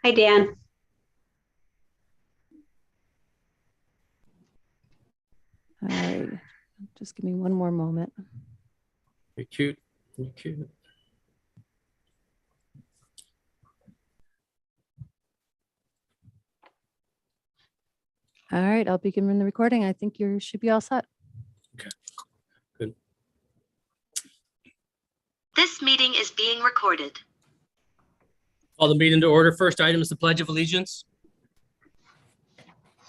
Hi, Dan. All right, just give me one more moment. You're cute. You're cute. All right, I'll begin the recording. I think you should be all set. Okay, good. This meeting is being recorded. Call the meeting to order. First item is the Pledge of Allegiance.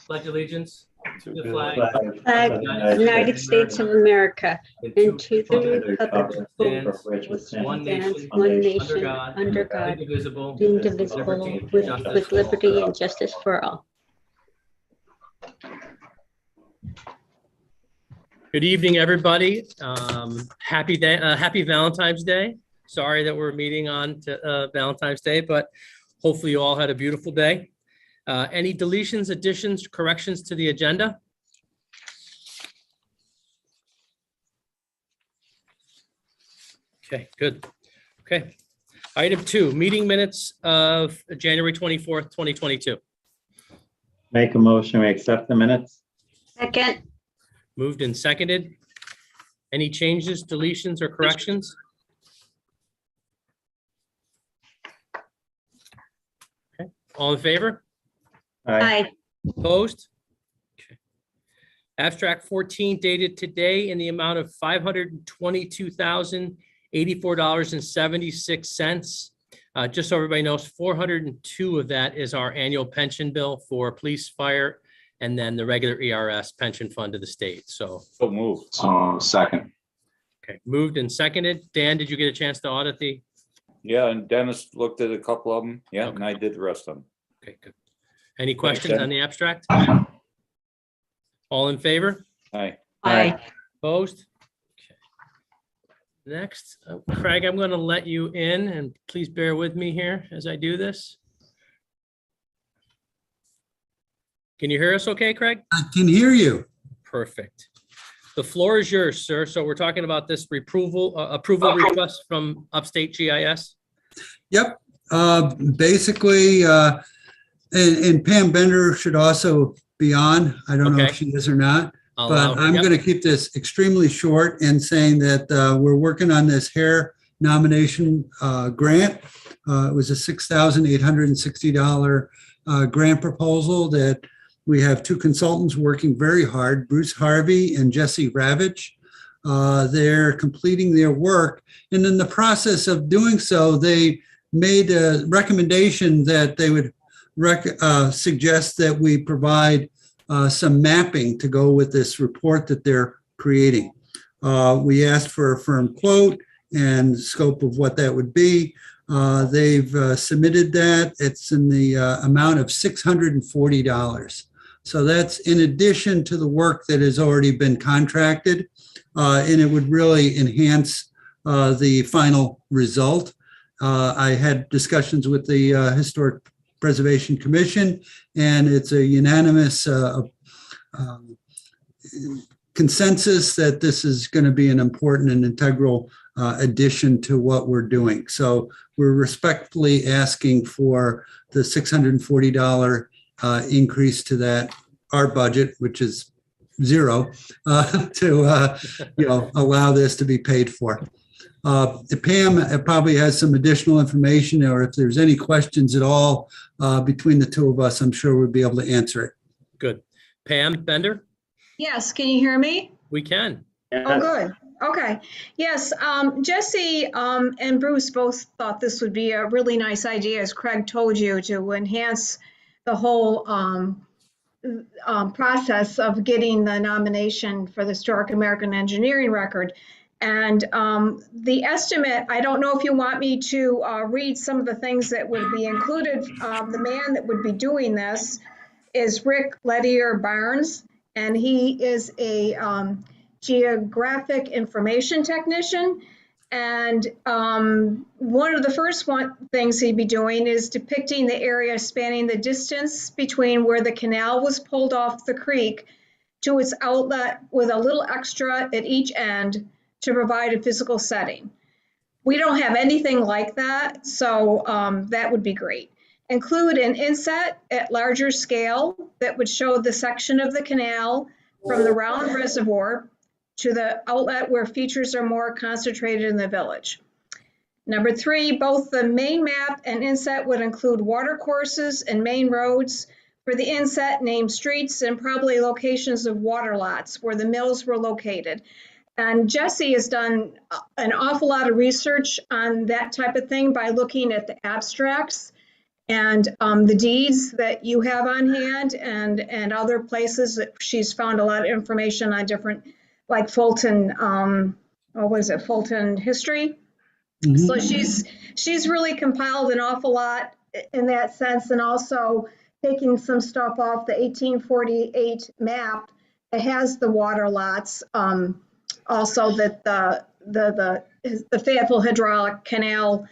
Pledge allegiance to the flag Flag, United States of America, and to the republic for which it stands, one nation, under God, indivisible, indivisible, with liberty and justice for all. Good evening, everybody. Happy Valentine's Day. Sorry that we're meeting on Valentine's Day, but hopefully you all had a beautiful day. Any deletions, additions, corrections to the agenda? Okay, good. Okay. Item 2, meeting minutes of January 24th, 2022. Make a motion, we accept the minutes. Second, Moved and seconded. Any changes, deletions, or corrections? Okay. All in favor? aye. Opposed? Okay. Abstract 14 dated today in the amount of $522,084.76. Just so everybody knows, 402 of that is our annual pension bill for police, fire, and then the regular ERS pension fund of the state. So moved. Second. okay, moved and seconded. Dan, did you get a chance to audit the? Yeah, and Dennis looked at a couple of them. Yeah, Okay. and I did the rest of them. Okay, good. Any questions Ted. on the abstract? All in favor? Aye. Aye. Opposed? Okay. Next, Craig, I'm going to let you in, and please bear with me here as I do this. Can you hear us okay, Craig? I can hear you. Perfect. The floor is yours, sir. So we're talking about this approval request from Upstate GIS. Yep. Basically, and Pam Bender should also be on. I don't know if Okay. she is or not, I'll but allow her. I'm Yep. going to keep this extremely short and saying that we're working on this hair nomination grant. It was a $6,860 grant proposal that we have two consultants working very hard, Bruce Harvey and Jesse Ravitch. They're completing their work. And in the process of doing so, they made a recommendation that they would suggest that we provide some mapping to go with this report that they're creating. We asked for a firm quote and scope of what that would be. They've submitted that. It's in the amount of $640. So that's in addition to the work that has already been contracted, and it would really enhance the final result. I had discussions with the Historic Preservation Commission, and it's a unanimous consensus that this is going to be an important and integral addition to what we're doing. So we're respectfully asking for the $640 increase to that, our budget, which is zero, to allow this to be paid for. Pam probably has some additional information, or if there's any questions at all between the two of us, I'm sure we'll be able to answer it. Good. Pam Bender? Yes, can you hear me? We can. Oh, good. Okay. Yes, Jesse and Bruce both thought this would be a really nice idea, as Craig told you, to enhance the whole process of getting the nomination for the Historic American Engineering Record. And the estimate, I don't know if you want me to read some of the things that would be included. The man that would be doing this is Rick Lettier Barnes, and he is a geographic information technician. And one of the first things he'd be doing is depicting the area spanning the distance between where the canal was pulled off the creek to its outlet, with a little extra at each end to provide a physical setting. We don't have anything like that, so that would be great. include an inset at larger scale that would show the section of the canal from the Round Reservoir to the outlet where features are more concentrated in the village. Number 3, both the main map and inset would include water courses and main roads. For the inset, name streets and probably locations of water lots where the mills were located. And Jesse has done an awful lot of research on that type of thing by looking at the abstracts and the deeds that you have on hand and other places that she's found a lot of information on different, like Fulton, what was it, Fulton history. So she's really compiled an awful lot in that sense, and also taking some stuff off the 1848 map that has the water lots. Also that the Fayetteville Hydraulic Canal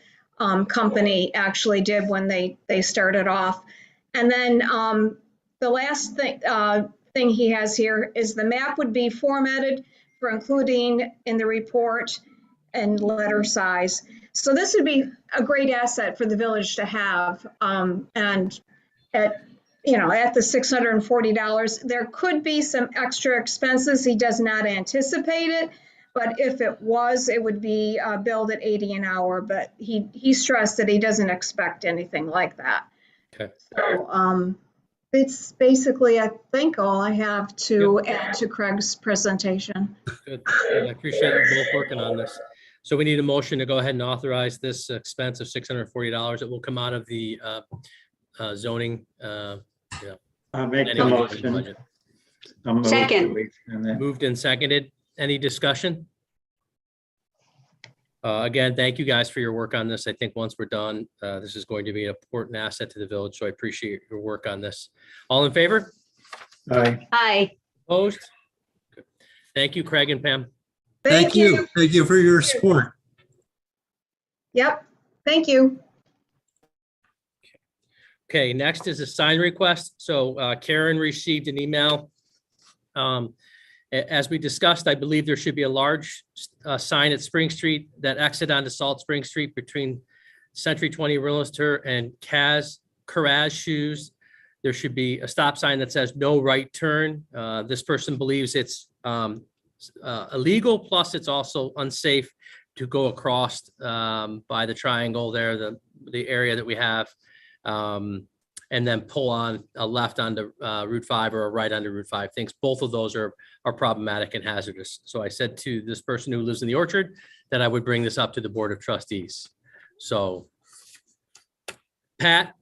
company actually did when they started off. And then the last thing he has here is the map would be formatted for including in the report and letter size. So this would be a great asset for the village to have. And at the $640, there could be some extra expenses. He does not anticipate it, but if it was, it would be billed at $80 an hour. But he stressed that he doesn't expect anything like that. Okay. So it's basically, I think, all I have to add to Craig's presentation. Good. Good. I appreciate you both working on this. So we need a motion to go ahead and authorize this expense of $640. It will come out of the zoning. I'll make the Anyway, motion. budget. I'll move Second. to extend it. Moved and seconded. Any discussion? Again, thank you guys for your work on this. I think once we're done, this is going to be an important asset to the village. So I appreciate your work on this. All in favor? Aye. Aye. Opposed? Good. Thank you, Craig and Pam. Thank you. Thank you for your support. Yep. Thank you. Okay, next is a sign request. So Karen received an email. As we discussed, I believe there should be a large sign at Spring Street that exit onto Salt Spring Street between Century 20 Realtor and Karaz Shoes. There should be a stop sign that says no right turn. This person believes it's illegal, plus it's also unsafe to go across by the triangle there, the area that we have, and then pull on a left onto Route 5 or a right onto Route 5. Thinks both of those are problematic and hazardous. So I said to this person who lives in the orchard that I would bring this up to the Board of Trustees. So Pat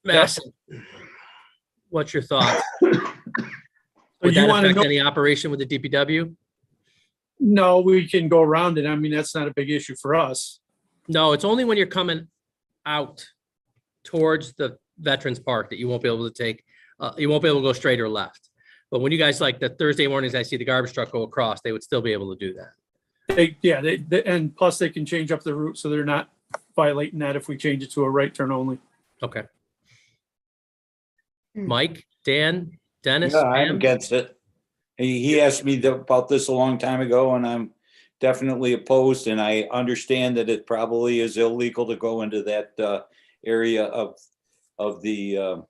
Masson, what's your thoughts? Would that affect any operation with the DPW? No, we can go around it. I mean, that's not a big issue for us. No, it's only when you're coming out towards the Veterans Park that you won't be able to take, you won't be able to go straight or left. But when you guys, like the Thursday mornings, I see the garbage truck go across, they would still be able to do that. And plus they can change up the route so they're not violating that if we change it to a right turn only. Okay. Mike, Dan, Dennis? Yeah, I'm Pam? against it. He asked me about this a long time ago, and I'm definitely opposed, and I understand that it probably is illegal to go into that area of the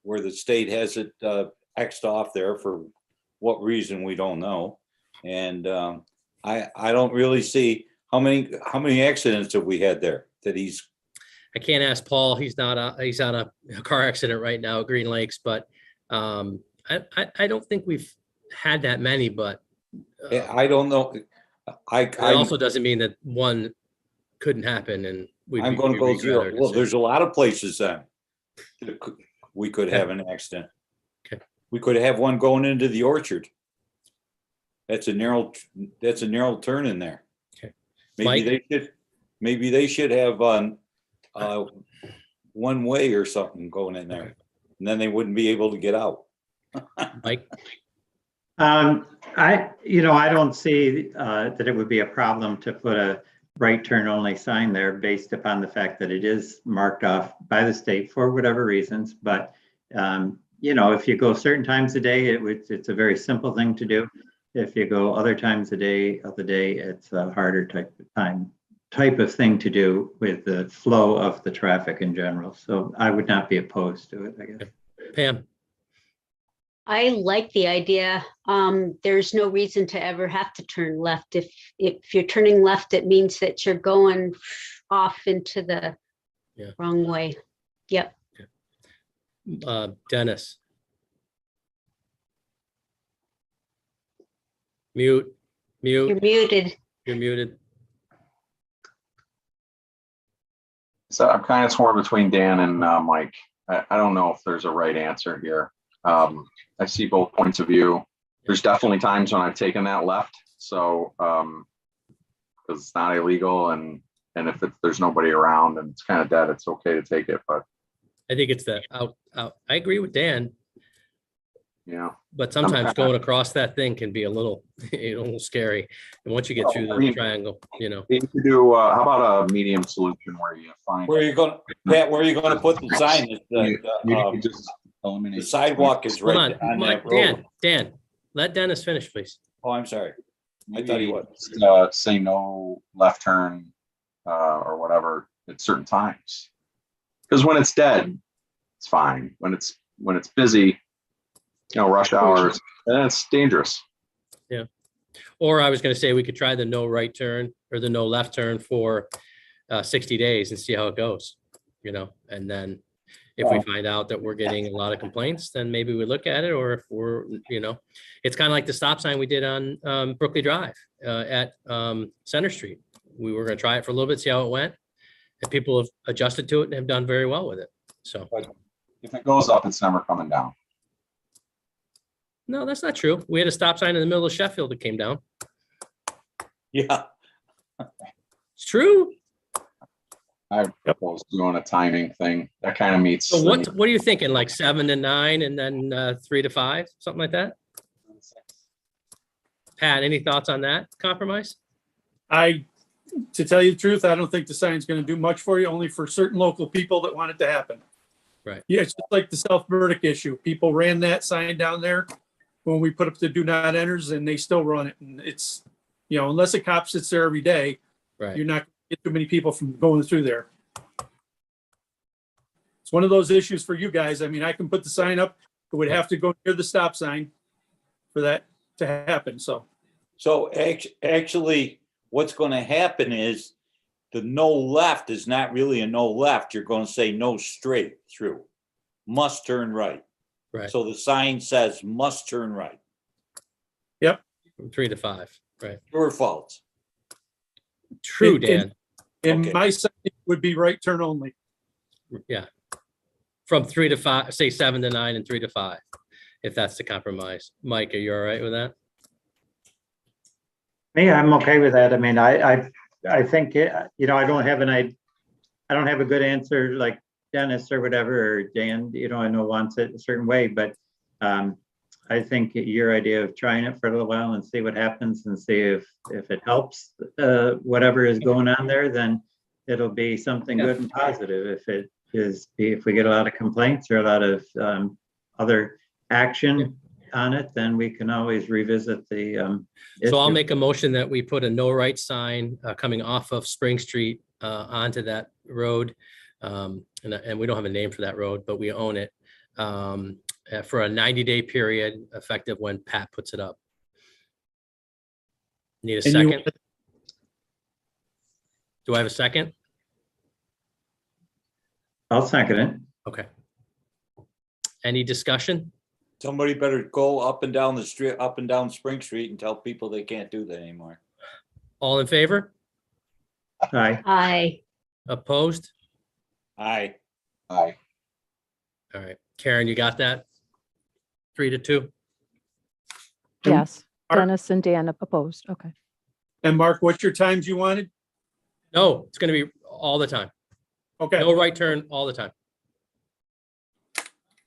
where the state has it Xed off there for what reason we don't know. And I don't really see how many accidents have we had there that he's. I can't ask Paul. He's on a car accident right now at Green Lakes, but I don't think we've had that many, but I don't know. it also doesn't mean that one couldn't happen. And I'm going to go zero. Well, there's a lot of places then we could have an accident. Okay. We could have one going into the orchard. That's a narrow turn in there. Okay. Maybe they should have one way or something going in there, and then they wouldn't be able to get out. Mike? I don't see that it would be a problem to put a right turn only sign there based upon the fact that it is marked off by the state for whatever reasons. But, if you go certain times a day, it's a very simple thing to do. If you go other times of the day, it's a harder type of time type of thing to do with the flow of the traffic in general. So I would not be opposed to it, I guess. Pam, I like the idea. There's no reason to ever have to turn left. If you're turning left, it means that you're going off into the wrong way. Yep. Dennis. Mute. You're muted. You're muted. So I'm kind of torn between Dan and Mike. I don't know if there's a right answer here. I see both points of view. There's definitely times when I've taken that left. So because it's not illegal, and if there's nobody around and it's kind of dead, it's okay to take it. But I think it's the out. I agree with Dan, yeah, but sometimes going across that thing can be a little scary. And once you get through the triangle, you could do. How about a medium solution where you find Where are you going, Pat, where are you going to put the sign? you can just eliminate The sidewalk is hold right on, on Mike, that road. Dan, let Dennis finish, please. Oh, I'm sorry. I thought he was. say no left turn or whatever at certain times. Because when it's dead, it's fine. When it's busy, rush hours, then it's dangerous. Yeah. Or I was going to say we could try the no right turn or the no left turn for 60 days and see how it goes, and then if we find out that we're getting a lot of complaints, then maybe we look at it. Or if we're, it's kind of like the stop sign we did on Brooklyn Drive at Center Street. We were going to try it for a little bit, see how it went. And people have adjusted to it and have done very well with it. So If it goes up, it's never coming down. no, that's not true. We had a stop sign in the middle of Sheffield that came down. Yeah. It's true. I propose doing a timing thing that kind of meets. So what are you thinking? Like 7 to 9 and then 3 to 5, something like that? Pat, any thoughts on that compromise? To tell you the truth, I don't think the sign's going to do much for you, only for certain local people that want it to happen. Right. Yeah, it's just like the South Burdick issue. People ran that sign down there when we put up the do not enters, and they still run it. And it's, unless a cop sits there every day, Right. you're not going to get too many people from going through there. It's one of those issues for you guys. I mean, I can put the sign up, it would have to go near the stop sign for that to happen. So Actually, what's going to happen is the no left is not really a no left. You're going to say no straight through, must turn right. Right. So the sign says must turn right. From 3 to 5. Right. True or false? True, Dan. and Okay. my sign would be right turn only. Yeah. From 3 to 5, say 7 to 9 and 3 to 5, if that's the compromise. Mike, are you all right with that? Me, I'm okay with that. I mean, I think, I don't have I don't have a good answer like Dennis or whatever, or Dan, I know wants it a certain way, but I think your idea of trying it for a little while and see what happens and see if it helps whatever is going on there, then it'll be something good and positive. If we get a lot of complaints or a lot of other action on it, then we can always revisit the So I'll issue. make a motion that we put a no right sign coming off of Spring Street onto that road. And we don't have a name for that road, but we own it for a 90-day period effective when Pat puts it up. Need a And you- second? Do I have a second? I'll second it. Okay. Any discussion? Somebody better go up and down the street, up and down Spring Street and tell people they can't do that anymore. All in favor? Aye. Aye. Opposed? Aye. Aye. All right. Karen, you got that? 3 to 2? Yes. Mark- Dennis and Dan opposed. Okay. And Mark, what's your times you wanted? No, it's going to be all the time. Okay. No right turn all the time.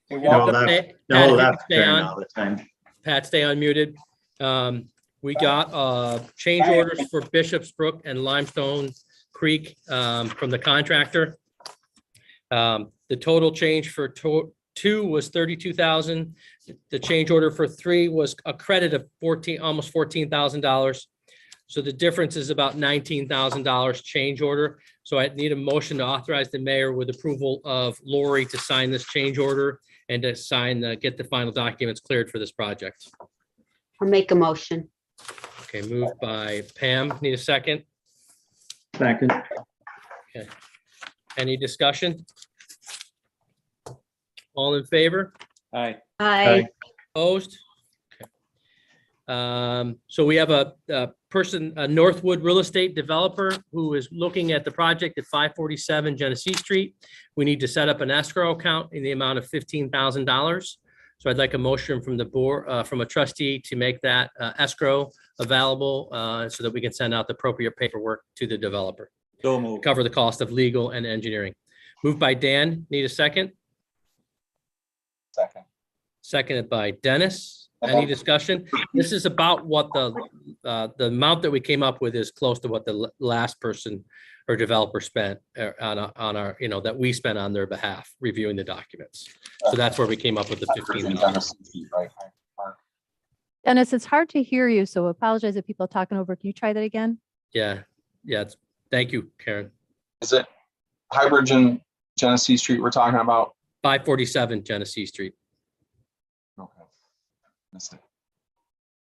Hey, No Walter, left, Pat, no if you left could stay turn on. all the time. Pat, stay unmuted. We got change orders for Bishop's Brook and Limestone Creek from the contractor. The total change for 2 was 32,000. The change order for 3 was a credit of almost $14,000. So the difference is about $19,000 change order. So I need a motion to authorize the mayor with approval of Lori to sign this change order and to sign, get the final documents cleared for this project. I'll make a motion. Okay, moved by Pam. Need a second? Second. Any discussion? All in favor? Aye. Aye. Opposed? Okay. So we have a person, a Northwood real estate developer who is looking at the project at 547 Genesee Street. We need to set up an escrow account in the amount of $15,000. So I'd like a motion from the board, from a trustee to make that escrow available so that we can send out the appropriate paperwork to the developer. So moved. Cover the cost of legal and engineering. Moved by Dan. Need a second? Second. Seconded by Dennis. Any discussion? This is about what the amount that we came up with is close to what the last person or developer spent on our, that we spent on their behalf, reviewing the documents. So that's where we came up with the 15 million. Right. Dennis, it's hard to hear you, so apologize if people are talking over. Can you try that again? Yeah, thank you, Karen. Is it Highbridge and Genesee Street we're talking about? 547 Genesee Street. Okay. Missed it.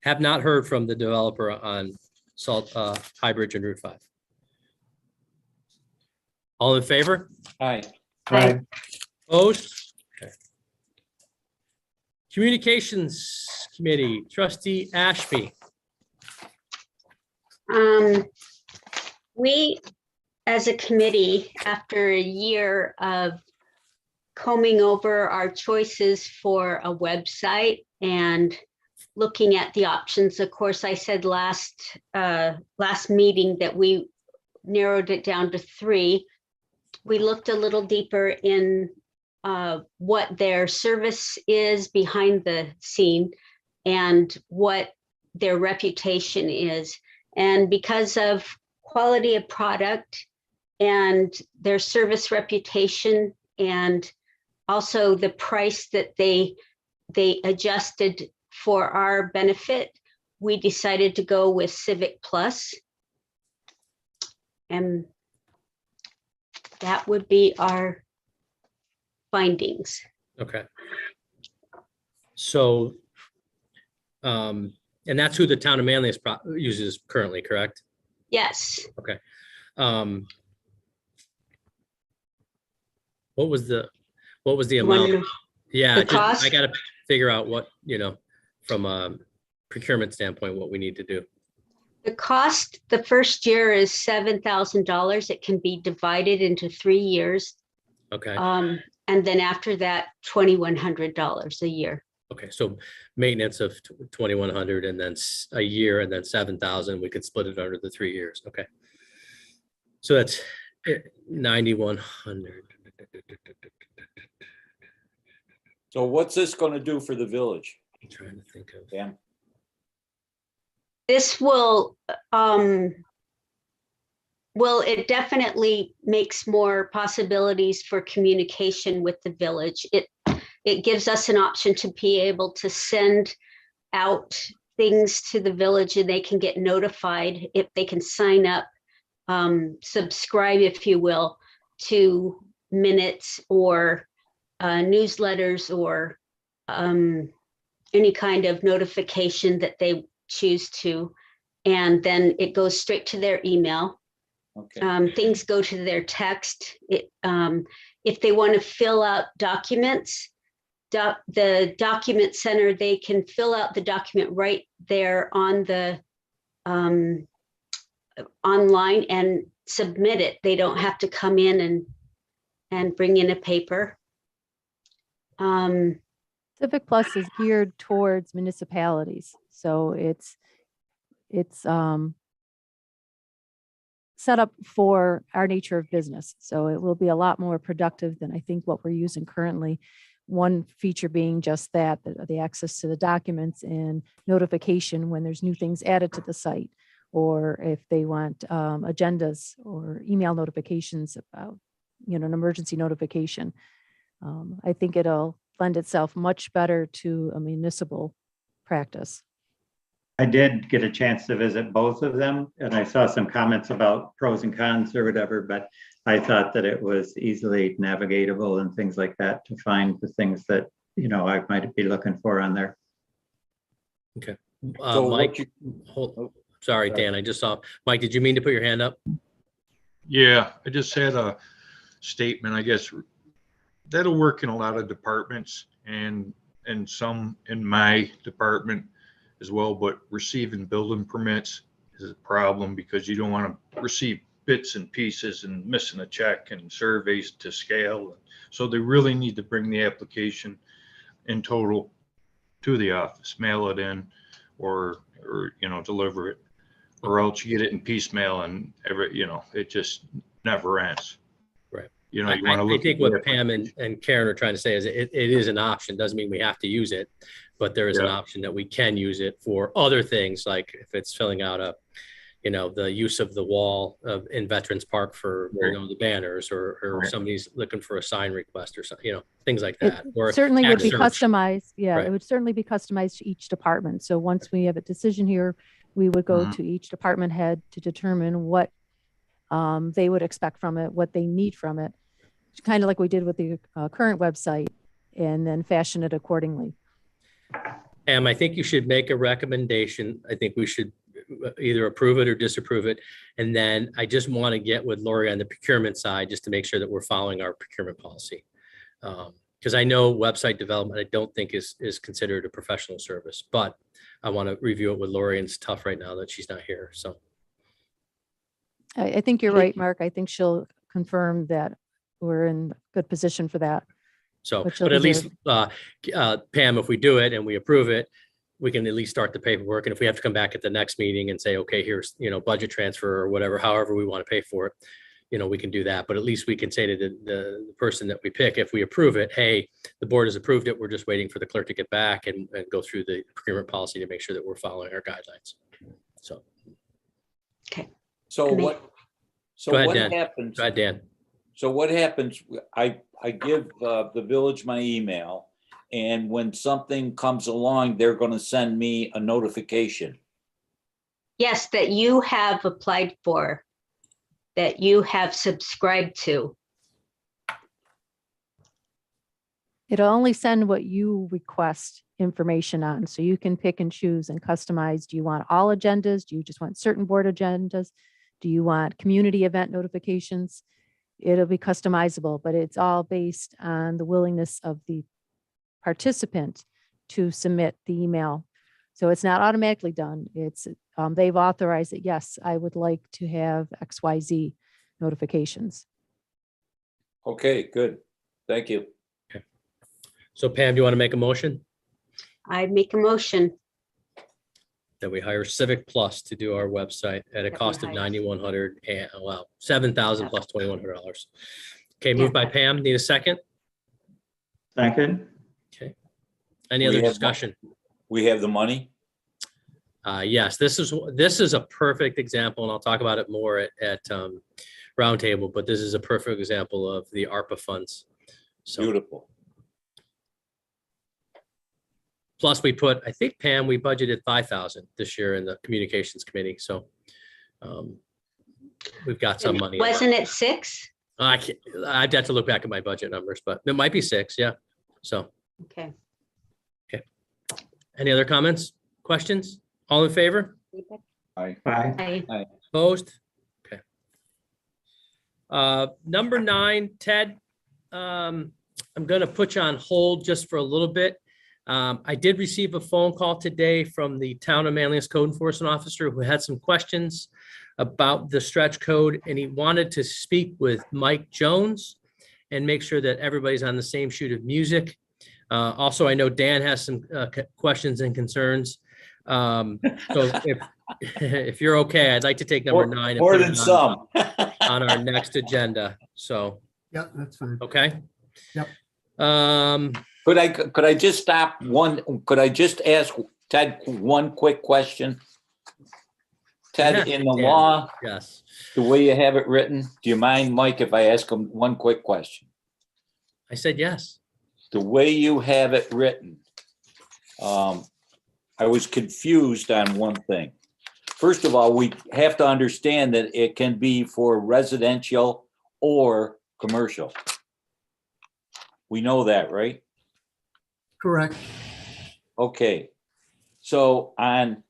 Have not heard from the developer on Highbridge and Route 5. All in favor? Aye. Aye. Opposed? Okay. Communications Committee, Trustee Ashby. We, as a committee, after a year of combing over our choices for a website and looking at the options, of course, I said last meeting that we narrowed it down to 3. We looked a little deeper in what their service is behind the scene and what their reputation is. And because of quality of product and their service reputation, and also the price that they adjusted for our benefit, we decided to go with Civic Plus. And that would be our findings. Okay. So, and that's who the town of Manlius uses currently, correct? Yes. Okay. What was the amount? Yeah, The cost? I gotta figure out what, from a procurement standpoint, what we need to do. The cost, the first year is $7,000. It can be divided into 3 years. Okay. And then after that, $2,100 a year. Okay, so maintenance of 2,100 and then a year and then 7,000, we could split it under the 3 years. Okay. So that's 9,100. So what's this going to do for the village? I'm trying to think of. Pam? This will, it definitely makes more possibilities for communication with the village. It gives us an option to be able to send out things to the village and they can get notified if they can sign up, subscribe, if you will, to minutes or newsletters or any kind of notification that they choose to. And then it goes straight to their email. Okay. Things go to their text. If they want to fill out documents, the document center, they can fill out the document right there on the online and submit it. They don't have to come in and bring in a paper. Civic Plus is geared towards municipalities, so it's set up for our nature of business. So it will be a lot more productive than I think what we're using currently. One feature being just that, the access to the documents and notification when there's new things added to the site, or if they want agendas or email notifications about, an emergency notification. I think it'll lend itself much better to a municipal practice. I did get a chance to visit both of them, and I saw some comments about pros and cons or whatever, but I thought that it was easily navigatable and things like that to find the things that, I might be looking for on there. Okay. So Mike, sorry, Dan, I just saw, Mike, did you mean to put your hand up? Yeah, I just had a statement, I guess, that'll work in a lot of departments and some in my department as well, but receiving building permits is a problem because you don't want to receive bits and pieces and missing a check and surveys to scale. So they really need to bring the application in total to the office, mail it in or deliver it, or else you get it in piecemeal and it just never ends. Right. You want to I look. think what Pam and Karen are trying to say is it is an option. Doesn't mean we have to use it, but there is an option that we can use it for other things, like if it's filling out the use of the wall in Veterans Park for the banners, or somebody's looking for a sign request or something, things like that. Or certainly would be search. customized. Yeah, Right. It would certainly be customized to each department. So once we have a decision here, we would go to each department head to determine what they would expect from it, what they need from it, kind of like we did with the current website, and then fashion it accordingly. I think you should make a recommendation. I think we should either approve it or disapprove it. And then I just want to get with Lori on the procurement side, just to make sure that we're following our procurement policy. Because I know website development, I don't think is considered a professional service, but I want to review it with Lori, and it's tough right now that she's not here. So I think you're right, Mark. I think she'll confirm that we're in good position for that. So, But she'll but at be least, Pam, if we do it and we approve it, we can at least start the paperwork. And if we have to come back at the next meeting and say, okay, here's, budget transfer or whatever, however we want to pay for it, we can do that. But at least we can say to the person that we pick, if we approve it, hey, the board has approved it. We're just waiting for the clerk to get back and go through the procurement policy to make sure that we're following our guidelines. So. Okay. So Amazing. Go ahead, what Dan. happens? Go ahead, Dan. So what happens, I give the village my email, and when something comes along, they're going to send me a notification. Yes, that you have applied for, that you have subscribed to. It'll only send what you request information on. So you can pick and choose and customize. Do you want all agendas? Do you just want certain board agendas? Do you want community event notifications? It'll be customizable, but it's all based on the willingness of the participant to submit the email. So it's not automatically done. It's they've authorized it. Yes, I would like to have XYZ notifications. Okay, good. Thank you. Okay. So Pam, do you want to make a motion I make a motion. that we hire Civic Plus to do our website at a we cost of hire. $9,100 and $7,000 plus $2,100. Okay, moved by Pam. Need a second? Second? Okay. Any We other have discussion? We have the money. Yes, this is a perfect example, and I'll talk about it more at roundtable, but this is a perfect example of the ARPA funds. So Beautiful. plus we I think Pam, we budgeted 5,000 this year in the communications committee. So we've got some money. Wasn't it 6? I'd have to look back at my budget numbers, but it might be 6. Yeah. So, Okay. any other comments, questions? All in favor? Bye. I Opposed? Okay. Number 9, Ted, I'm going to put you on hold just for a little bit. I did receive a phone call today from the Town of Manlius Code Enforcement Officer who had some questions about the stretch code, and he wanted to speak with Mike Jones and make sure that everybody's on the same sheet of music. Also, I know Dan has some questions and concerns. So if you're okay, I'd like to take number 9 and More put than it some. on our next agenda. So, Yeah, that's fine. okay. Yep. Could I just stop could I just ask Ted one quick question? Ted, Yeah, in the yeah. law, Yes. the way you have it written, do you mind, Mike, if I ask him one quick question? I said yes. The way you have it written, I was confused on one thing. First of all, we have to understand that it can be for residential or commercial. We know that, right? Correct. Okay. So on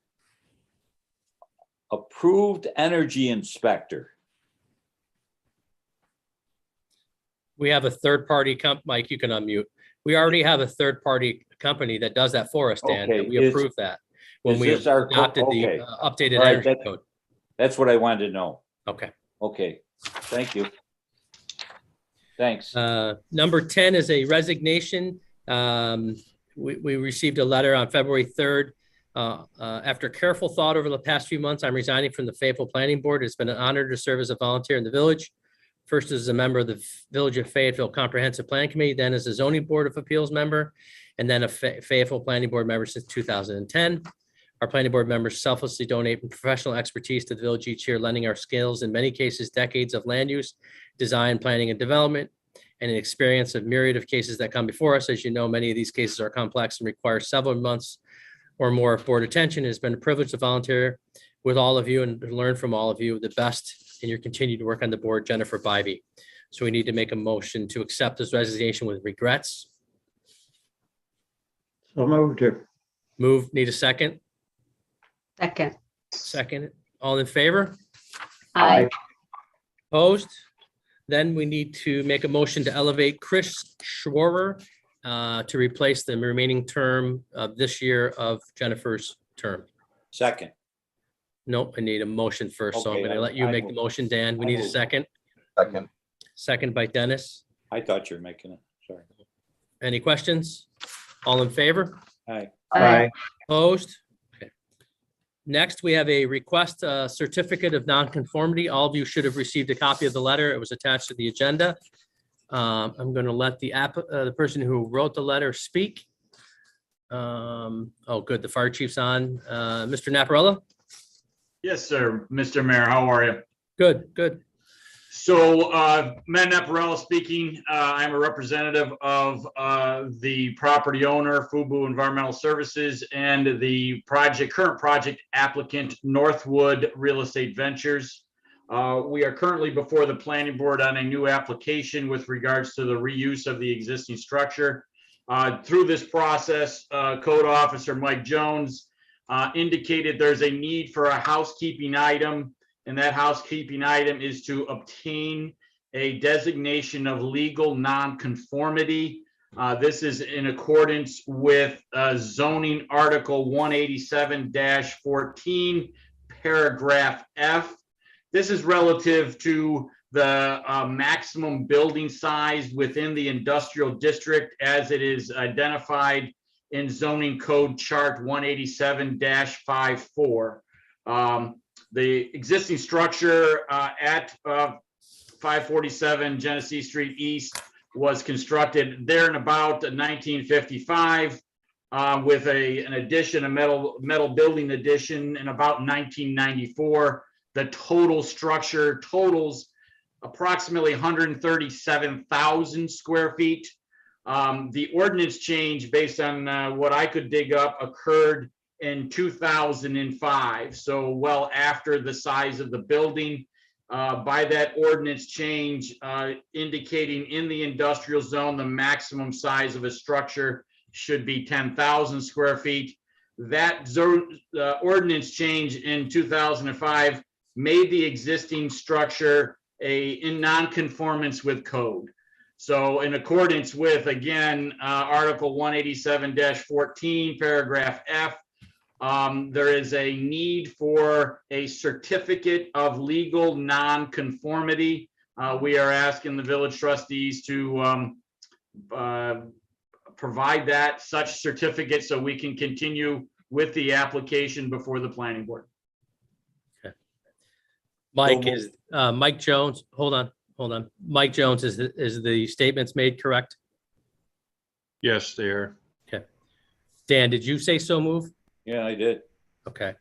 approved energy inspector, We have a third party Mike, you can unmute. We already have a third party company that does that for us, Dan, and Okay, we is- approved that when is we this our adopted the okay. updated All right, energy code. that's what I wanted to know. Okay. Okay, thank you. Thanks. Number 10 is a resignation. We received a letter on February 3rd. After careful thought over the past few months, I'm resigning from the Fayetteville Planning Board. It's been an honor to serve as a volunteer in the village. First as a member of the Village of Fayetteville Comprehensive Plan Committee, then as a Zoning Board of Appeals member, and then a Fayetteville Planning Board member since 2010. Our planning board members selflessly donate professional expertise to the village each year, lending our skills, in many cases, decades of land use, design, planning, and development, and an experience of myriad of cases that come before us. As you know, many of these cases are complex and require several months or more of board attention. It has been a privilege to volunteer with all of you and learn from all of you the best in your continued work on the board, Jennifer Bybee. So we need to make a motion to accept this resignation with regrets. So moved. Move, need a second? Second. Second. All in favor? Aye. Opposed? Then we need to make a motion to elevate Chris Schworer to replace the remaining term of this year of Jennifer's term. Second. Nope, I need a motion first, so I'm Okay, going to let you I make the move. motion, Dan. We I need a move. second. Second. Second by Dennis. I thought you were making it. Sorry. Any questions? All in favor? Aye. Aye. Opposed? Okay. Next, we have a request certificate of nonconformity. All of you should have received a copy of the letter. It was attached to the agenda. I'm going to let the person who wrote the letter speak. Oh, good. The fire chief's on. Mr. Naparella? Yes, sir. Mr. Mayor, how are you? Good, good. So, Matt Naparella speaking. I'm a representative of the property owner, FUBU Environmental Services, and the current project applicant, Northwood Real Estate Ventures. We are currently before the planning board on a new application with regards to the reuse of the existing structure. Through this process, Code Officer Mike Jones indicated there's a need for a housekeeping item, and that housekeeping item is to obtain a designation of legal nonconformity. This is in accordance with zoning article 187-14, paragraph F. This is relative to the maximum building size within the industrial district as it is identified in zoning code chart 187-54. The existing structure at 547 Genesee Street East was constructed there in about 1955 with an addition, a metal building addition in about 1994. The total structure totals approximately 137,000 square feet. The ordinance change, based on what I could dig up, occurred in 2005, so well after the size of the building. By that ordinance change, indicating in the industrial zone, the maximum size of a structure should be 10,000 square feet. That ordinance change in 2005 made the existing structure in non-conformance with code. So in accordance with, again, Article 187-14, paragraph F, there is a need for a certificate of legal nonconformity. We are asking the village trustees to provide such certificate so we can continue with the application before the planning board. Mike Mike Jones, hold on. Mike Jones, is the statements made correct? Yes, they are. Okay. Dan, did you say so move? Yeah, I did. Okay.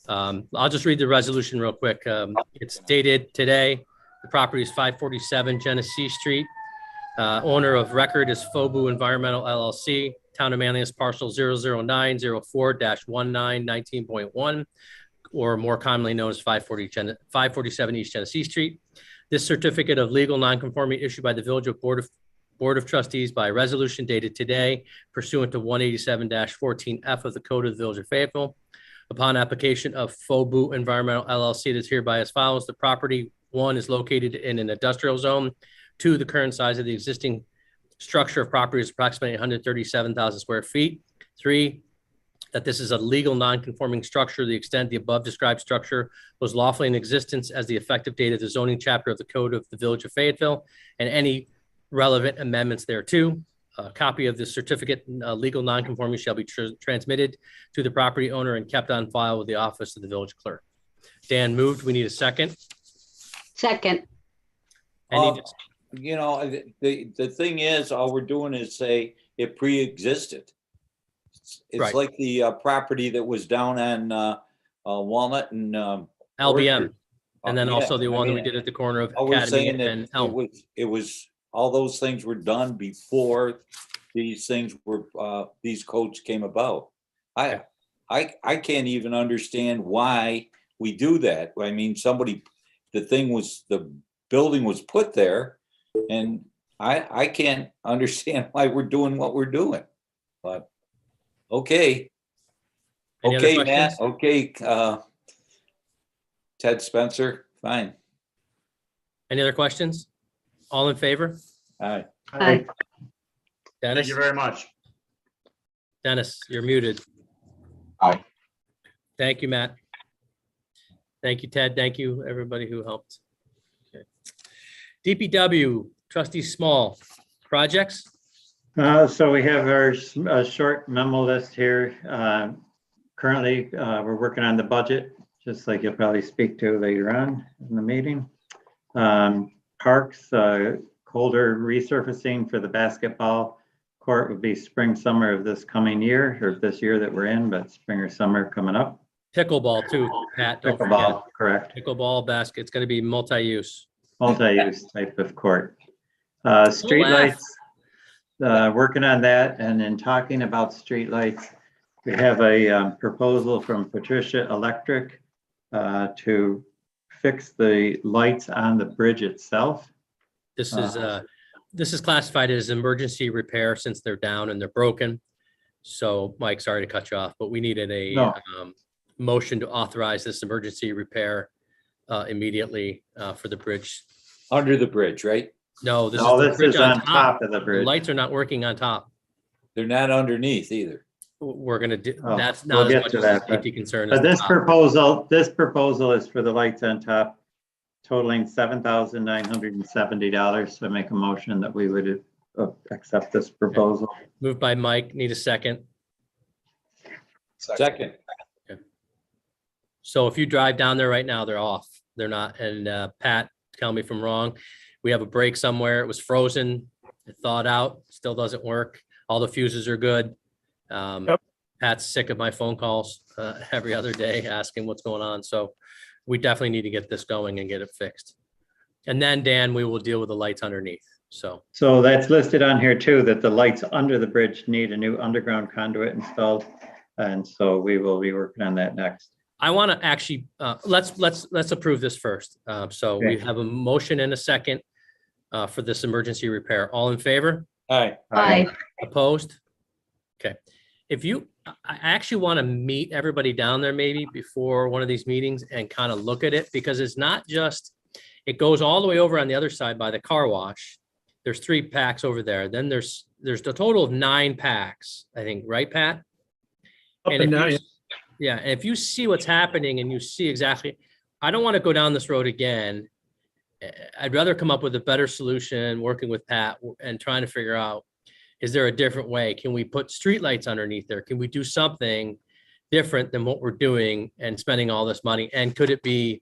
I'll just read the resolution real quick. It's dated today. The property is 547 Genesee Street. Owner of record is Fobu Environmental LLC, Town of Manlius parcel 00904-1919.1, or more commonly known as 547 East Genesee Street. This certificate of legal nonconformity issued by the Village of Board of Trustees by resolution dated today pursuant to 187-14F of the Code of the Village of Fayetteville. Upon application of Fobu Environmental LLC, it is hereby as follows. The property, 1, is located in an industrial zone. 2, the current size of the existing structure of property is approximately 137,000 square feet. 3, that this is a legal non-conforming structure to the extent the above described structure was lawfully in existence as the effective date of the zoning chapter of the Code of the Village of Fayetteville, and any relevant amendments thereto. A copy of this certificate legal non-conforming shall be transmitted to the property owner and kept on file with the office of the village clerk. Dan moved. We need a second. Second. You know, the thing is, all we're doing is say it pre-existed. It's Right. like the property that was down on Walnut and LBM. Orchard. And then Yeah, also the I one that we mean, did at the corner of I was Academy saying that and Elm. it was all those things were done before these things were these codes came about. I can't even understand why we do that. I mean, the building was put there, and I can't understand why we're doing what we're doing. But okay. Any other Okay, Matt. questions? Okay, Ted Spencer, fine. Any other questions? All in favor? All right. Aye. Dennis? Thank you very much. Dennis, you're muted. Aye. Thank you, Matt. Thank you, Ted. Thank you, everybody who helped. Okay. DPW, trustee Small, projects? So we have our short memo list here. Currently, we're working on the budget, just like you'll probably speak to later on in the meeting. Parks, colder resurfacing for the basketball court would be spring, summer of this coming year, or this year that we're in, but spring or summer coming up. Pickleball too, Pat, don't forget. Pickleball, correct. Pickleball basket, it's gonna be multi-use. Multi-use type of court. Streetlights, working on that, and in talking about streetlights, we have a proposal from Patricia Electric to fix the lights on the bridge itself. This is classified as emergency repair since they're down and they're broken. So Mike, sorry to cut you off, but we needed a No. Motion to authorize this emergency repair immediately for the bridge. Under the bridge, right? No, this No, is the this bridge is on top of the The bridge. lights are not working on top. They're not underneath either. We're gonna do, Oh, that's we'll not as get much to of a that, but- safety concern as But the this top. proposal is for the lights on top totaling $7,970. So I make a motion that we would accept this proposal. Moved by Mike, need a second. Second. So if you drive down there right now, they're off. They're not, and Pat, tell me if I'm wrong. We have a break somewhere. It was frozen, it thawed out, still doesn't work. All the fuses are good. Yep. Pat's sick of my phone calls every other day asking what's going on. So we definitely need to get this going and get it fixed. And then Dan, we will deal with the lights underneath. So So that's listed on here too, that the lights under the bridge need a new underground conduit installed. And so we will be working on that next. I want to actually, let's approve this first. So we Okay. have a motion and a second for this emergency repair. All in favor? All right. Aye. Opposed? Okay. I actually want to meet everybody down there maybe before one of these meetings and kind of look at it, because it's not just, it goes all the way over on the other side by the car wash. There's 3 packs over there. Then there's a total of 9 packs, I think, right, Pat? Up And and if down. you- Yeah, and if you see what's happening and you see exactly, I don't want to go down this road again. I'd rather come up with a better solution, working with Pat and trying to figure out, is there a different way? Can we put streetlights underneath there? Can we do something different than what we're doing and spending all this money? And could it be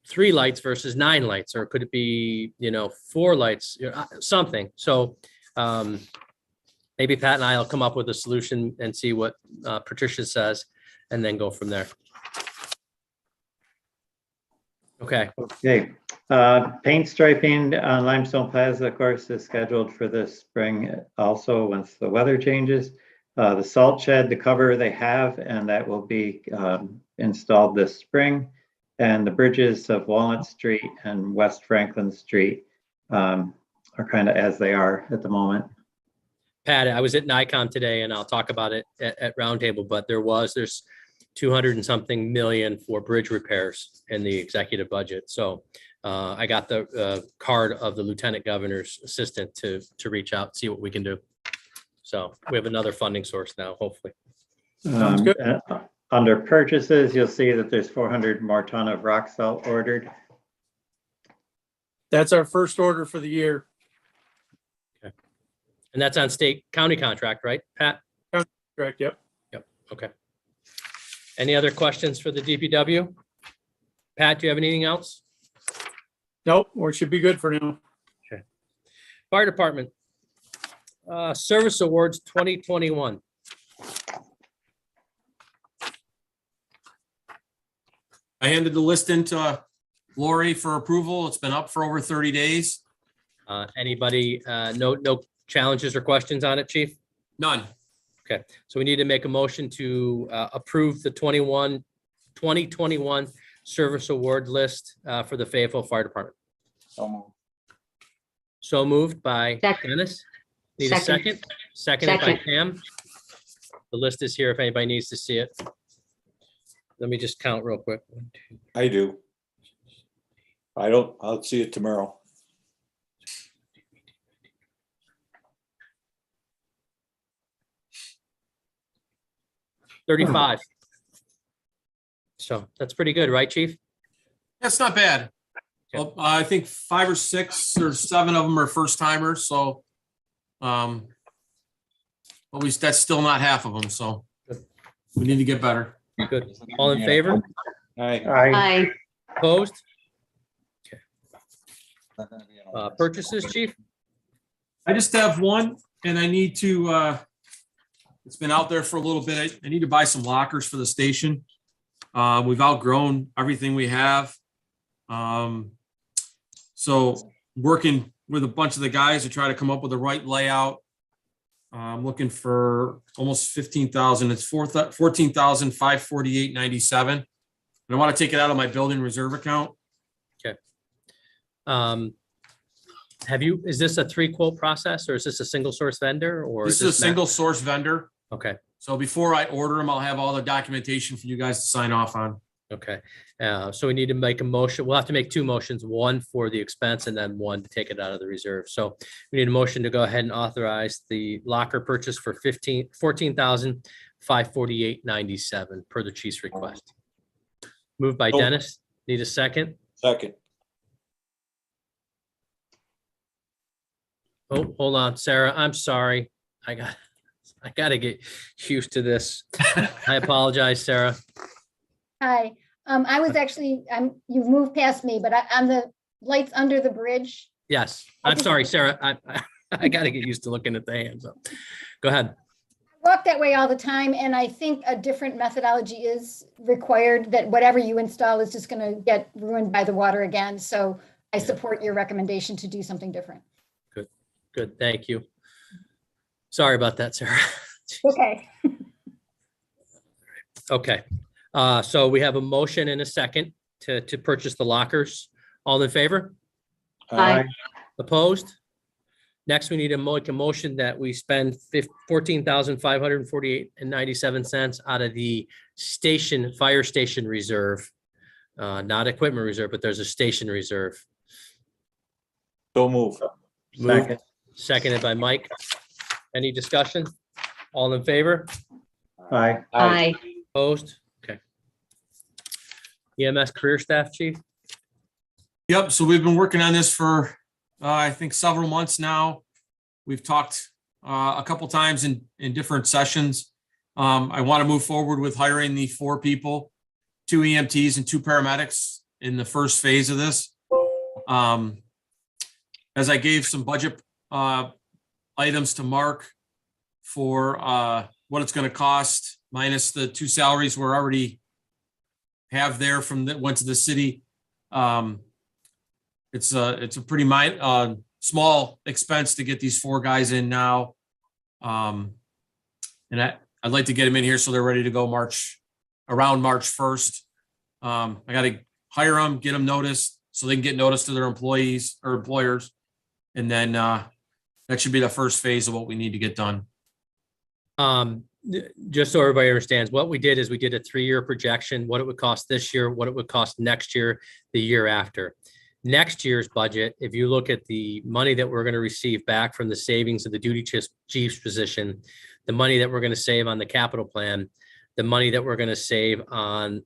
3 lights versus 9 lights? Or could it be, 4 lights, something? So maybe Pat and I will come up with a solution and see what Patricia says and then go from there. Okay, Okay, paint striping on Limestone Plaza, of course, is scheduled for this spring also, once the weather changes. The salt shed, the cover they have, and that will be installed this spring. And the bridges of Walnut Street and West Franklin Street are kind of as they are at the moment. Pat, I was at NICOM today and I'll talk about it at Roundtable, but there's 200 and something million for bridge repairs in the executive budget. So I got the card of the Lieutenant Governor's assistant to reach out, see what we can do. So we have another funding source now, hopefully. Sounds good. Under purchases, you'll see that there's 400 more ton of rock salt ordered. That's our first order for the year. And that's on state county contract, right, Pat? Correct, yep. Yep, okay. Any other questions for the DPW? Pat, do you have anything else? Nope, we should be good for now. Fire Department, Service Awards 2021. I handed the list into Lori for approval. It's been up for over 30 days. Anybody, no challenges or questions on it, Chief? None. Okay, so we need to make a motion to approve the 2021 Service Award list for the Fayetteville Fire Department. So moved by Dennis. Need a second? Seconded by Pam. The list is here if anybody needs to see it. Let me just count real quick. 1, 2, I do. I don't, I'll see it tomorrow. $35. So that's pretty good, right, Chief? That's not bad. Okay. Well, I think 5 or 6 or 7 of them are first timers. So, at least that's still not half of them. So we need to get better. Good. All in favor? Aye. Aye. Opposed? Okay. Purchases, Chief? I just have one and I need to, it's been out there for a little bit. I need to buy some lockers for the station. We've outgrown everything we have. So working with a bunch of the guys to try to come up with the right layout. I'm looking for almost 15,000. It's 14,548.97. And I want to take it out of my building reserve account. Okay. Is this a 3-quote process or is this a single source vendor or? This is a single source vendor. Okay. So before I order them, I'll have all the documentation for you guys to sign off on. Okay. So we need to make a motion. We'll have to make 2 motions, one for the expense and then one to take it out of the reserve. So we need a motion to go ahead and authorize the locker purchase for $14,548.97 per the chief's request. Moved by Dennis. Need a second? Second. Oh, hold on, Sarah. I'm sorry. I got to get used to this. I apologize, Sarah. Hi, I was actually, you've moved past me, but on the lights under the bridge. Yes, I'm sorry, Sarah. I got to get used to looking at the hands up. Go ahead. I walk that way all the time, and I think a different methodology is required, that whatever you install is just going to get ruined by the water again. So I support your recommendation to do something different. Good, thank you. Sorry about that, Sarah. Okay. Okay, so we have a motion and a second to purchase the lockers. All in favor? Aye. Opposed? Next, we need to make a motion that we spend $14,548.97 out of the fire station reserve, not equipment reserve, but there's a station reserve. So move. Second. Seconded by Mike. Any discussion? All in favor? Aye. Aye. Opposed? Okay. EMS career staff, Chief? Yep, so we've been working on this for, I think, several months now. We've talked a couple times in different sessions. I want to move forward with hiring the 4 people, 2 EMTs and 2 paramedics in the first phase of this. As I gave some budget items to Mark for what it's going to cost, minus the 2 salaries we already have there from that went to the city. It's a pretty small expense to get these 4 guys in now. And I'd like to get them in here so they're ready to go around March 1st. I got to hire them, get them noticed so they can get notice to their employees or employers. And then that should be the first phase of what we need to get done. Just so everybody understands, what we did is we did a 3-year projection, what it would cost this year, what it would cost next year, the year after. Next year's budget, if you look at the money that we're going to receive back from the savings of the duty chief's position, the money that we're going to save on the capital plan, the money that we're going to save on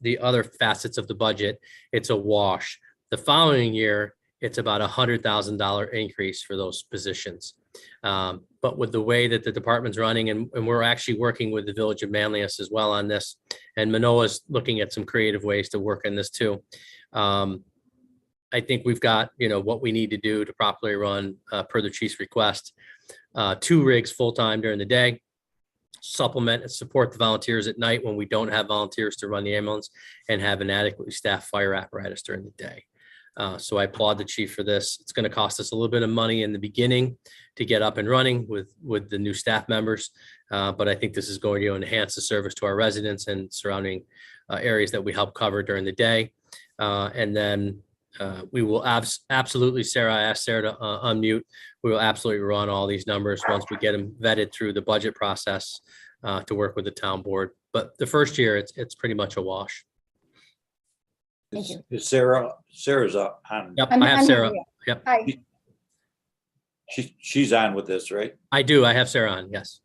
the other facets of the budget, it's a wash. The following year, it's about $100,000 increase for those positions. But with the way that the department's running, and we're actually working with the Village of Manlius as well on this, and Manoa's looking at some creative ways to work in this too. I think we've got, what we need to do to properly run per the chief's request. 2 rigs full-time during the day, supplement and support the volunteers at night when we don't have volunteers to run the ambulance, and have an adequately staffed fire apparatus during the day. So I applaud the chief for this. It's going to cost us a little bit of money in the beginning to get up and running with the new staff members. But I think this is going to enhance the service to our residents and surrounding areas that we help cover during the day. And then we will absolutely, Sarah, I asked Sarah to unmute. We will absolutely run all these numbers once we get them vetted through the budget process to work with the town board. But the first year, it's pretty much a wash. Thank you. Is Sarah's up on? Yep, I'm I have here, Sarah. yeah. Yep, Hi. She's on with this, right? I do. I have Sarah on. Yes.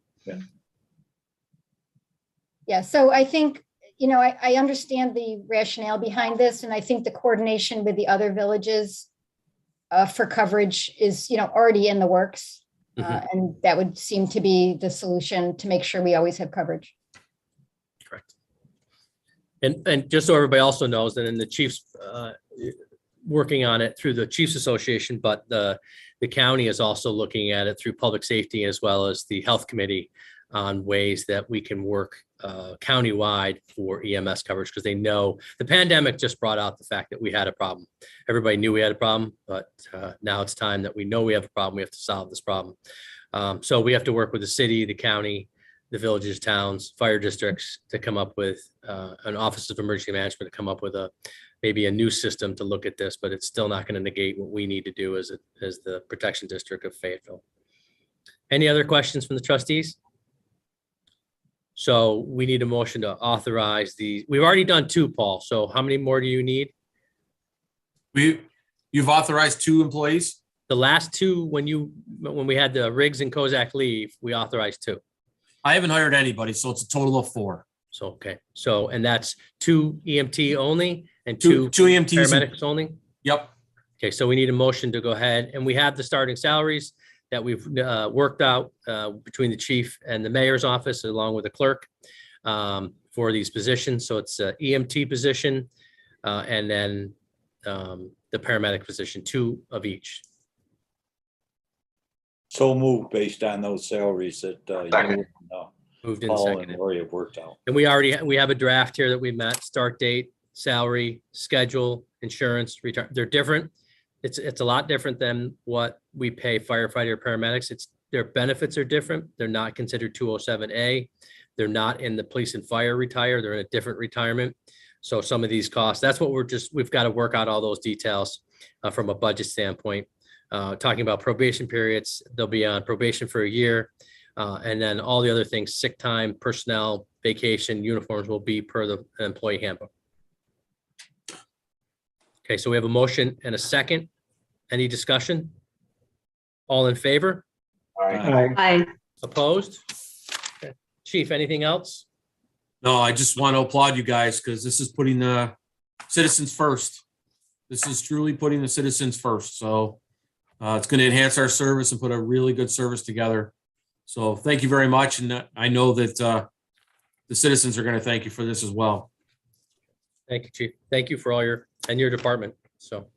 Yeah, so I think, I understand the rationale behind this, and I think the coordination with the other villages for coverage is, already in the works. And that would seem to be the solution to make sure we always have coverage. Correct. And just so everybody also knows that in the chiefs working on it through the Chiefs Association, but the county is also looking at it through public safety as well as the health committee on ways that we can work countywide for EMS coverage, because they know the pandemic just brought out the fact that we had a problem. Everybody knew we had a problem, but now it's time that we know we have a problem. We have to solve this problem. So we have to work with the city, the county, the villages, towns, fire districts to come up with an Office of Emergency Management to come up with maybe a new system to look at this, but it's still not going to negate what we need to do as the protection district of Fayetteville. Any other questions from the trustees? So we need a motion to authorize we've already done 2, Paul. So how many more do you need? You've authorized 2 employees? The last 2, when we had the Riggs and Kozak leave, we authorized 2. I haven't hired anybody, so it's a total of 4. So, okay. So, and that's 2 EMT only and 2 EMTs. Paramedics only? Yep. Okay, so we need a motion to go ahead, and we have the starting salaries that we've worked out between the chief and the mayor's office, along with the clerk for these positions. So it's an EMT position and then the paramedic position, 2 of each. So moved based on those salaries that Moved in Paul and second. Lori have worked out. And we have a draft here that we met, start date, salary, schedule, insurance, return. They're different. It's a lot different than what we pay firefighter paramedics. Their benefits are different. They're not considered 207A. They're not in the police and fire retire. They're in a different retirement. So some of these costs, that's what we've got to work out all those details from a budget standpoint. Talking about probation periods, they'll be on probation for a year. And then all the other things, sick time, personnel, vacation, uniforms will be per the employee handbook. Okay, so we have a motion and a second. Any discussion? All in favor? Aye. Opposed? Okay. Chief, anything else? No, I just want to applaud you guys because this is putting the citizens first. This is truly putting the citizens first. So it's going to enhance our service and put a really good service together. So thank you very much. And I know that the citizens are going to thank you for this as well. Thank you, Chief. Thank you for all your department. So,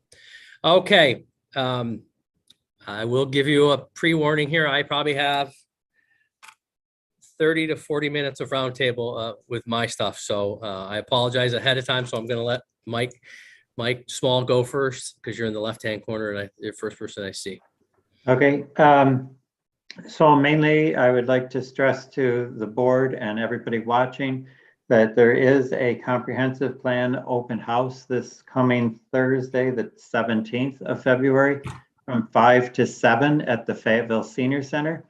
okay. I will give you a pre-warning here. I probably have 30 to 40 minutes of roundtable with my stuff. So I apologize ahead of time. So I'm going to let Mike Mike Small, go first because you're in the left-hand corner and you're the first person I see. Okay. So mainly, I would like to stress to the board and everybody watching that there is a comprehensive plan open house this coming Thursday, the 17th of February, from 5 to 7 at the Fayetteville Senior Center.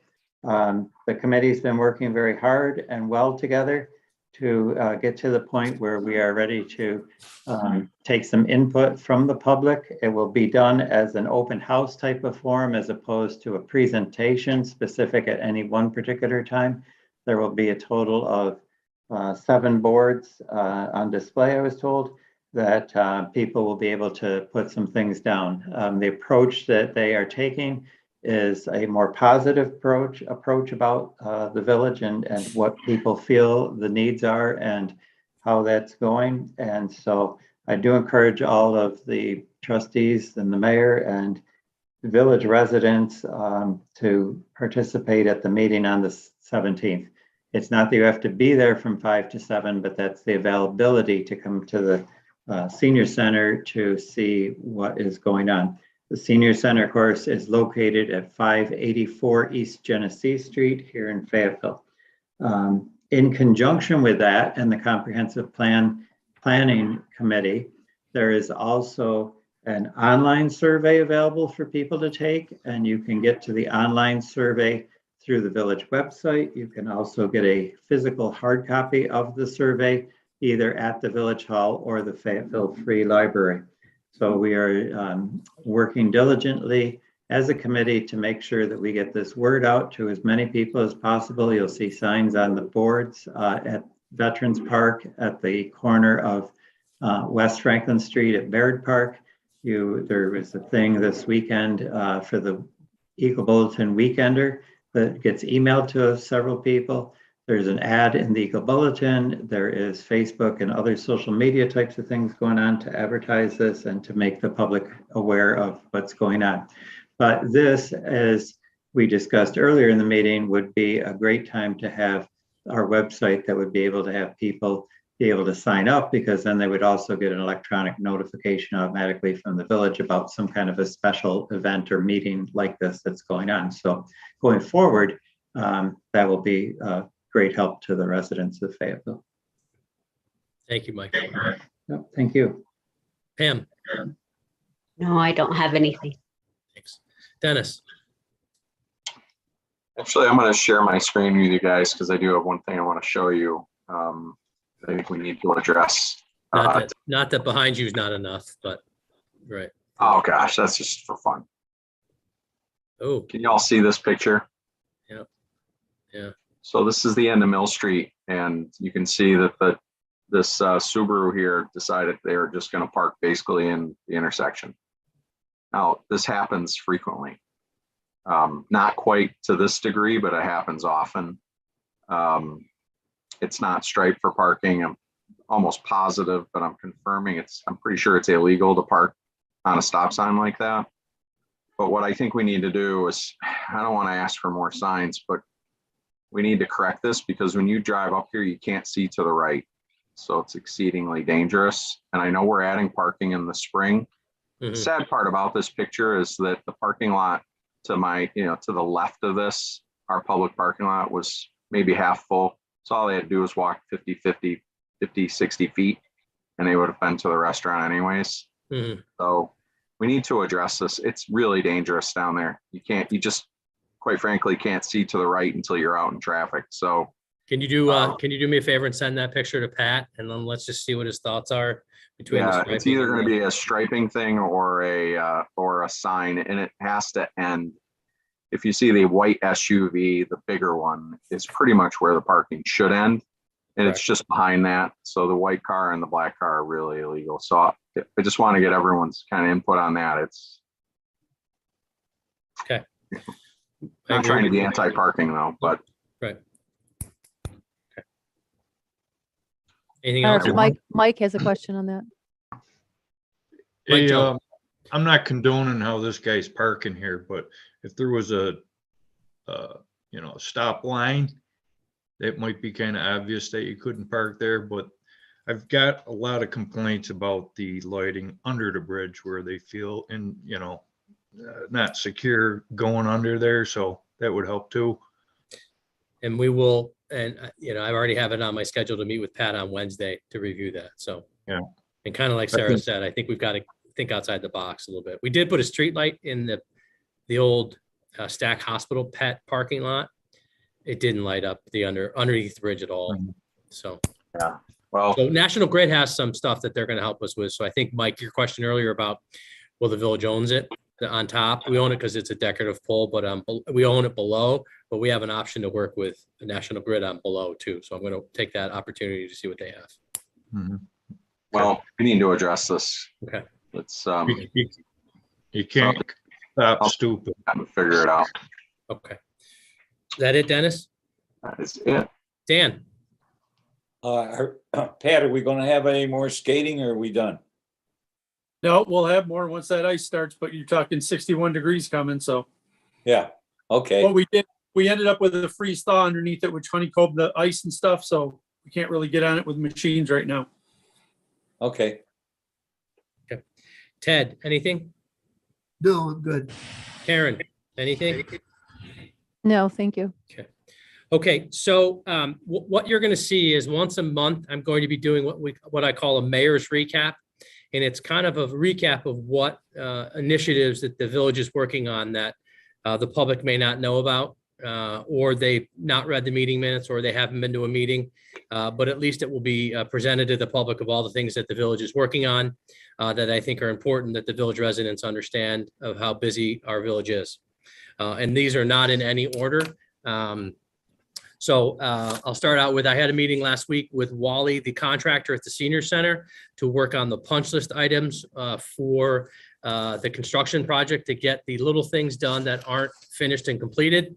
The committee's been working very hard and well together to get to the point where we are ready to take some input from the public. It will be done as an open house type of forum as opposed to a presentation specific at any one particular time. There will be a total of 7 boards on display, I was told, that people will be able to put some things down. The approach that they are taking is a more positive approach about the village and what people feel the needs are and how that's going. And so I do encourage all of the trustees and the mayor and village residents to participate at the meeting on the 17th. It's not that you have to be there from 5 to 7, but that's the availability to come to the senior center to see what is going on. The senior center, of course, is located at 584 East Genesee Street here in Fayetteville. In conjunction with that and the comprehensive planning committee, there is also an online survey available for people to take, and you can get to the online survey through the village website. You can also get a physical hard copy of the survey either at the village hall or the Fayetteville Free Library. So we are working diligently as a committee to make sure that we get this word out to as many people as possible. You'll see signs on the boards at Veterans Park at the corner of West Franklin Street at Baird Park. There was a thing this weekend for the Eagle Bulletin Weekender that gets emailed to several people. There's an ad in the Eagle Bulletin. There is Facebook and other social media types of things going on to advertise this and to make the public aware of what's going on. But this, as we discussed earlier in the meeting, would be a great time to have our website that would be able to have people be able to sign up, because then they would also get an electronic notification automatically from the village about some kind of a special event or meeting like this that's going on. So going forward, that will be great help to the residents of Fayetteville. Thank you, Mike. No, thank you. Pam. No, I don't have anything. Thanks. Dennis. Actually, I'm going to share my screen with you guys because I do have one thing I want to show you. I think we need to address. Not that behind you is not enough, but right. Oh gosh, that's just for fun. Oh, can y'all see this picture? Yeah. Yeah. So this is the end of Mill Street, and you can see that this Subaru here decided they were just going to park basically in the intersection. Now, this happens frequently. Not quite to this degree, but it happens often. It's not striped for parking. I'm almost positive, but I'm confirming I'm pretty sure it's illegal to park on a stop sign like that. But what I think we need to do is, I don't want to ask for more signs, but we need to correct this, because when you drive up here, you can't see to the right. So it's exceedingly dangerous. And I know we're adding parking in the spring. The sad part about this picture is that the parking lot to to the left of this, our public parking lot, was maybe half full. So all they had to do was walk 50, 60 feet, and they would have been to the restaurant anyways. So we need to address this. It's really dangerous down there. You just quite frankly can't see to the right until you're out in traffic. So can you do me a favor and send that picture to Pat, and then let's just see what his thoughts are between yeah, it's either going to be a striping thing or a sign, and it has to end. If you see the white SUV, the bigger one, is pretty much where the parking should end, and it's just behind that. So the white car and the black car are really illegal. So I just want to get everyone's kind of input on that. It's okay. Not trying to be anti-parking though, but right. Okay. Anything else? Mike has a question on that. Hey, I'm not condoning how this guy's parking here, but if there was a stop line, it might be kind of obvious that you couldn't park there. But I've got a lot of complaints about the lighting under the bridge where they feel not secure going under there. So that would help too. And we will, and I already have it on my schedule to meet with Pat on Wednesday to review that. So. Yeah. And kind of like Sarah said, I think we've got to think outside the box a little bit. We did put a street light in the old Stack Hospital pet parking lot. It didn't light up the underneath the bridge at all. So. Yeah. Well, so National Grid has some stuff that they're going to help us with. So I think, Mike, your question earlier about will the village owns it on top? We own it because it's a decorative pole, but we own it below, but we have an option to work with the National Grid on below too. So I'm going to take that opportunity to see what they have. Mm-hmm. Well, we need to address this. Okay. Let's you can't stop stupid. Figure it out. Okay. Is that it, Dennis? That is it. Dan. Pat, are we going to have any more skating or are we done? No, we'll have more once that ice starts, but you're talking 61 degrees coming, so. Yeah, okay. What we ended up with a freeze thaw underneath it, which honeycombed the ice and stuff, so we can't really get on it with machines right now. Okay. Okay. Ted, anything? No, I'm good. Karen, anything? No, thank you. Okay. Okay, so what you're going to see is once a month, I'm going to be doing what I call a mayor's recap. And it's kind of a recap of what initiatives that the village is working on that the public may not know about, or they've not read the meeting minutes, or they haven't been to a meeting. But at least it will be presented to the public of all the things that the village is working on that I think are important that the village residents understand of how busy our village is. And these are not in any order. So I'll start out with, I had a meeting last week with Wally, the contractor at the senior center, to work on the punch list items for the construction project to get the little things done that aren't finished and completed.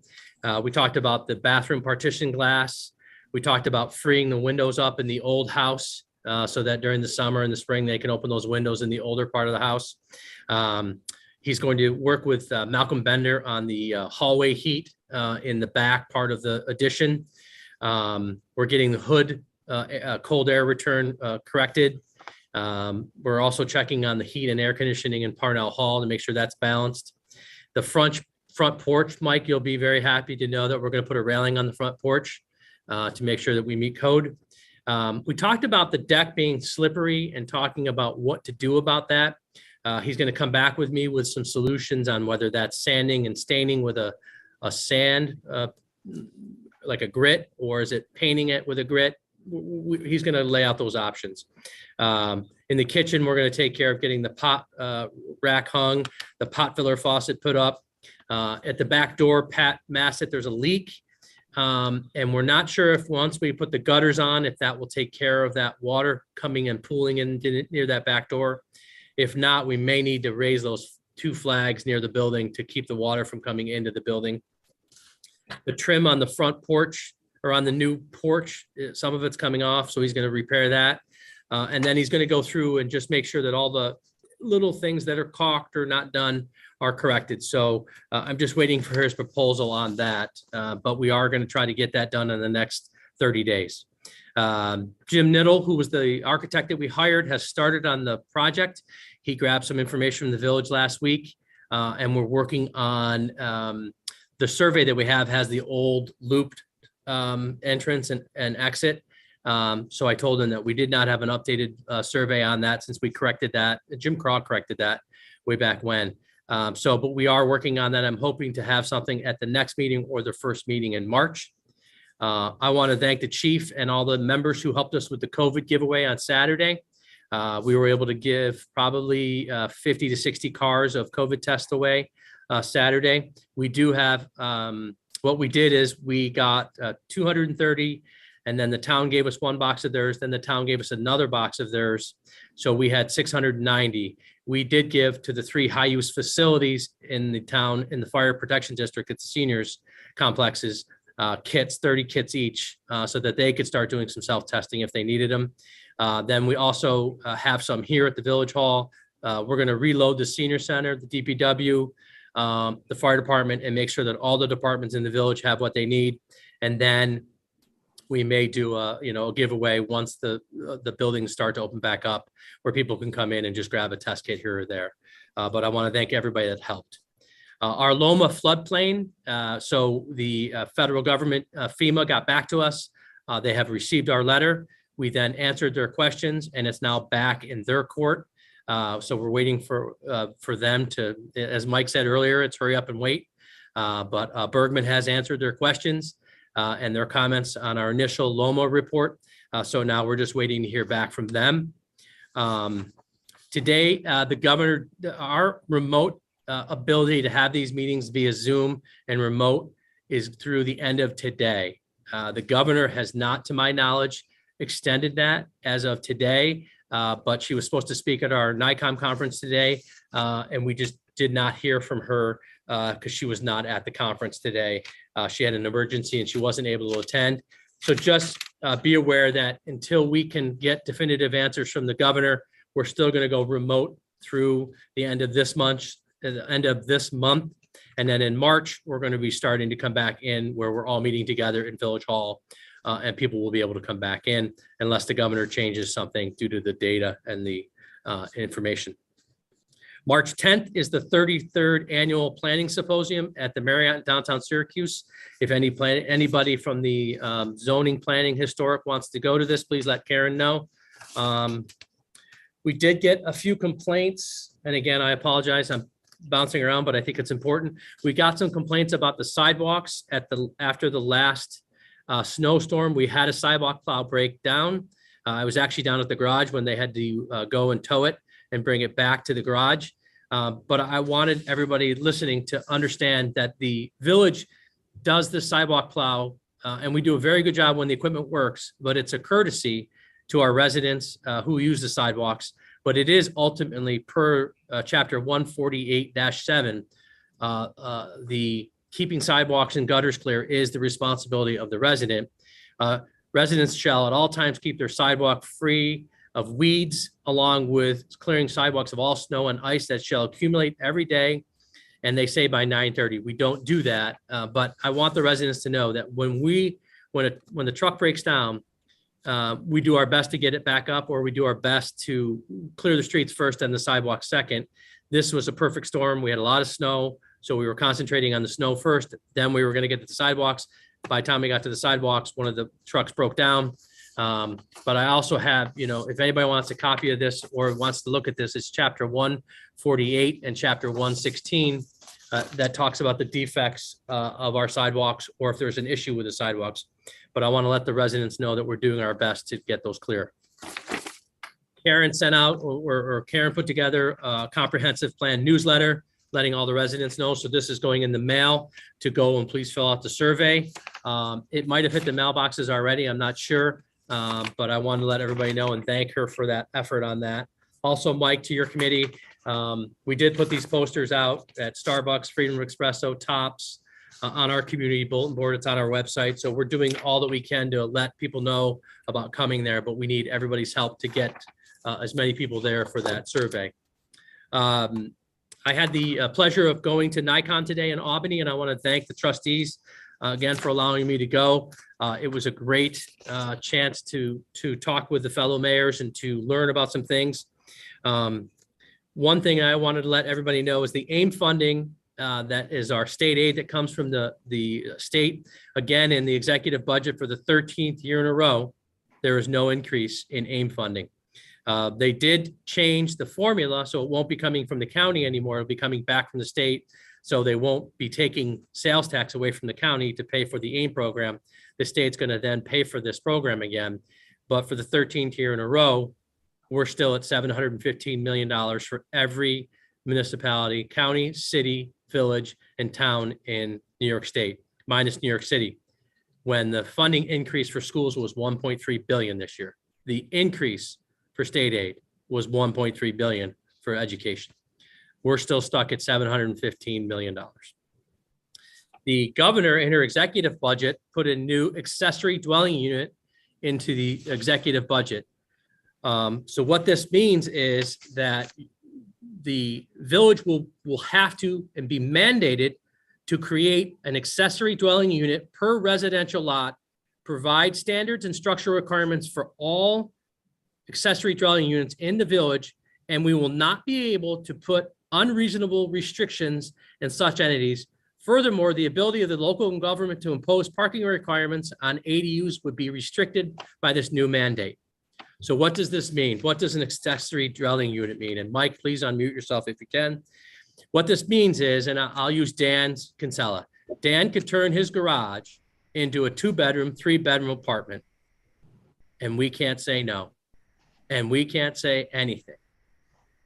We talked about the bathroom partition glass. We talked about freeing the windows up in the old house so that during the summer and the spring, they can open those windows in the older part of the house. He's going to work with Malcolm Bender on the hallway heat in the back part of the addition. We're getting the hood cold air return corrected. We're also checking on the heat and air conditioning in Parnell Hall to make sure that's balanced. The front porch, Mike, you'll be very happy to know that we're going to put a railing on the front porch to make sure that we meet code. We talked about the deck being slippery and talking about what to do about that. He's going to come back with me with some solutions on whether that's sanding and staining with a sand, like a grit, or is it painting it with a grit? He's going to lay out those options. In the kitchen, we're going to take care of getting the pot rack hung, the pot filler faucet put up. At the back door, Pat Massett, there's a leak. And we're not sure if once we put the gutters on, if that will take care of that water coming and pooling in near that back door. If not, we may need to raise those 2 flags near the building to keep the water from coming into the building. The trim on the front porch or on the new porch, some of it's coming off, so he's going to repair that. And then he's going to go through and just make sure that all the little things that are caulked or not done are corrected. So I'm just waiting for his proposal on that. But we are going to try to get that done in the next 30 days. Jim Niddle, who was the architect that we hired, has started on the project. He grabbed some information from the village last week, and we're working on the survey that we have has the old looped entrance and exit. So I told him that we did not have an updated survey on that since we corrected that. Jim Craw corrected that way back when. But we are working on that. I'm hoping to have something at the next meeting or the first meeting in March. I want to thank the chief and all the members who helped us with the COVID giveaway on Saturday. We were able to give probably 50 to 60 cars of COVID tests away Saturday. We do have, what we did is we got 230, and then the town gave us 1 box of theirs. Then the town gave us another box of theirs. So we had 690. We did give to the 3 high-use facilities in the town, in the fire protection district at the seniors complexes, kits, 30 kits each, so that they could start doing some self-testing if they needed them. Then we also have some here at the Village Hall. We're going to reload the senior center, the DPW, the fire department, and make sure that all the departments in the village have what they need. And then we may do a giveaway once the buildings start to open back up, where people can come in and just grab a test kit here or there. But I want to thank everybody that helped. Our Loma floodplain, so the federal government, FEMA, got back to us. They have received our letter. We then answered their questions, and it's now back in their court. So we're waiting for them to, as Mike said earlier, it's hurry up and wait. But Bergman has answered their questions and their comments on our initial Loma report. So now we're just waiting to hear back from them. Today, the governor, our remote ability to have these meetings via Zoom and remote is through the end of today. The governor has not, to my knowledge, extended that as of today, but she was supposed to speak at our NICOM conference today, and we just did not hear from her because she was not at the conference today. She had an emergency and she wasn't able to attend. So just be aware that until we can get definitive answers from the governor, we're still going to go remote through the end of this month. And then in March, we're going to be starting to come back in where we're all meeting together in Village Hall, and people will be able to come back in unless the governor changes something due to the data and the information. March 10th is the 33rd annual planning symposium at the Marriott in downtown Syracuse. If anybody from the zoning, planning, historic wants to go to this, please let Karen know. We did get a few complaints, and again, I apologize, I'm bouncing around, but I think it's important. We got some complaints about the sidewalks after the last snowstorm. We had a sidewalk plow break down. I was actually down at the garage when they had to go and tow it and bring it back to the garage. But I wanted everybody listening to understand that the village does the sidewalk plow, and we do a very good job when the equipment works, but it's a courtesy to our residents who use the sidewalks. But it is ultimately per chapter 148-7, the keeping sidewalks and gutters clear is the responsibility of the resident. Residents shall at all times keep their sidewalk free of weeds, along with clearing sidewalks of all snow and ice that shall accumulate every day. And they say by 9:30. We don't do that, but I want the residents to know that when the truck breaks down, we do our best to get it back up, or we do our best to clear the streets first and the sidewalks second. This was a perfect storm. We had a lot of snow, so we were concentrating on the snow first. Then we were going to get to the sidewalks. By the time we got to the sidewalks, one of the trucks broke down. But I also have, if anybody wants a copy of this or wants to look at this, it's chapter 148 and chapter 116 that talks about the defects of our sidewalks, or if there's an issue with the sidewalks. But I want to let the residents know that we're doing our best to get those clear. Karen sent out, or Karen put together a comprehensive plan newsletter, letting all the residents know. So this is going in the mail to go and please fill out the survey. It might have hit the mailboxes already, I'm not sure, but I want to let everybody know and thank her for that effort on that. Also, Mike, to your committee, we did put these posters out at Starbucks, Freedom Espresso, Tops, on our community bulletin board. It's on our website. So we're doing all that we can to let people know about coming there, but we need everybody's help to get as many people there for that survey. I had the pleasure of going to NICOM today in Albany, and I want to thank the trustees again for allowing me to go. It was a great chance to talk with the fellow mayors and to learn about some things. One thing I wanted to let everybody know is the AIM funding, that is our state aid that comes from the state. Again, in the executive budget for the 13th year in a row, there is no increase in AIM funding. They did change the formula, so it won't be coming from the county anymore. It'll be coming back from the state. So they won't be taking sales tax away from the county to pay for the AIM program. The state's going to then pay for this program again. But for the 13th year in a row, we're still at $715 million for every municipality, county, city, village, and town in New York State, minus New York City, when the funding increase for schools was $1.3 billion this year. The increase for state aid was $1.3 billion for education. We're still stuck at $715 million. The governor in her executive budget put a new accessory dwelling unit into the executive budget. So what this means is that the village will have to and be mandated to create an accessory dwelling unit per residential lot provide standards and structural requirements for all accessory dwelling units in the village, and we will not be able to put unreasonable restrictions in such entities. Furthermore, the ability of the local government to impose parking requirements on ADUs would be restricted by this new mandate. So what does this mean? What does an accessory dwelling unit mean? And Mike, please unmute yourself if you can. What this means is, and I'll use Dan's Kinsella. Dan could turn his garage into a 2-bedroom, 3-bedroom apartment. And we can't say no. And we can't say anything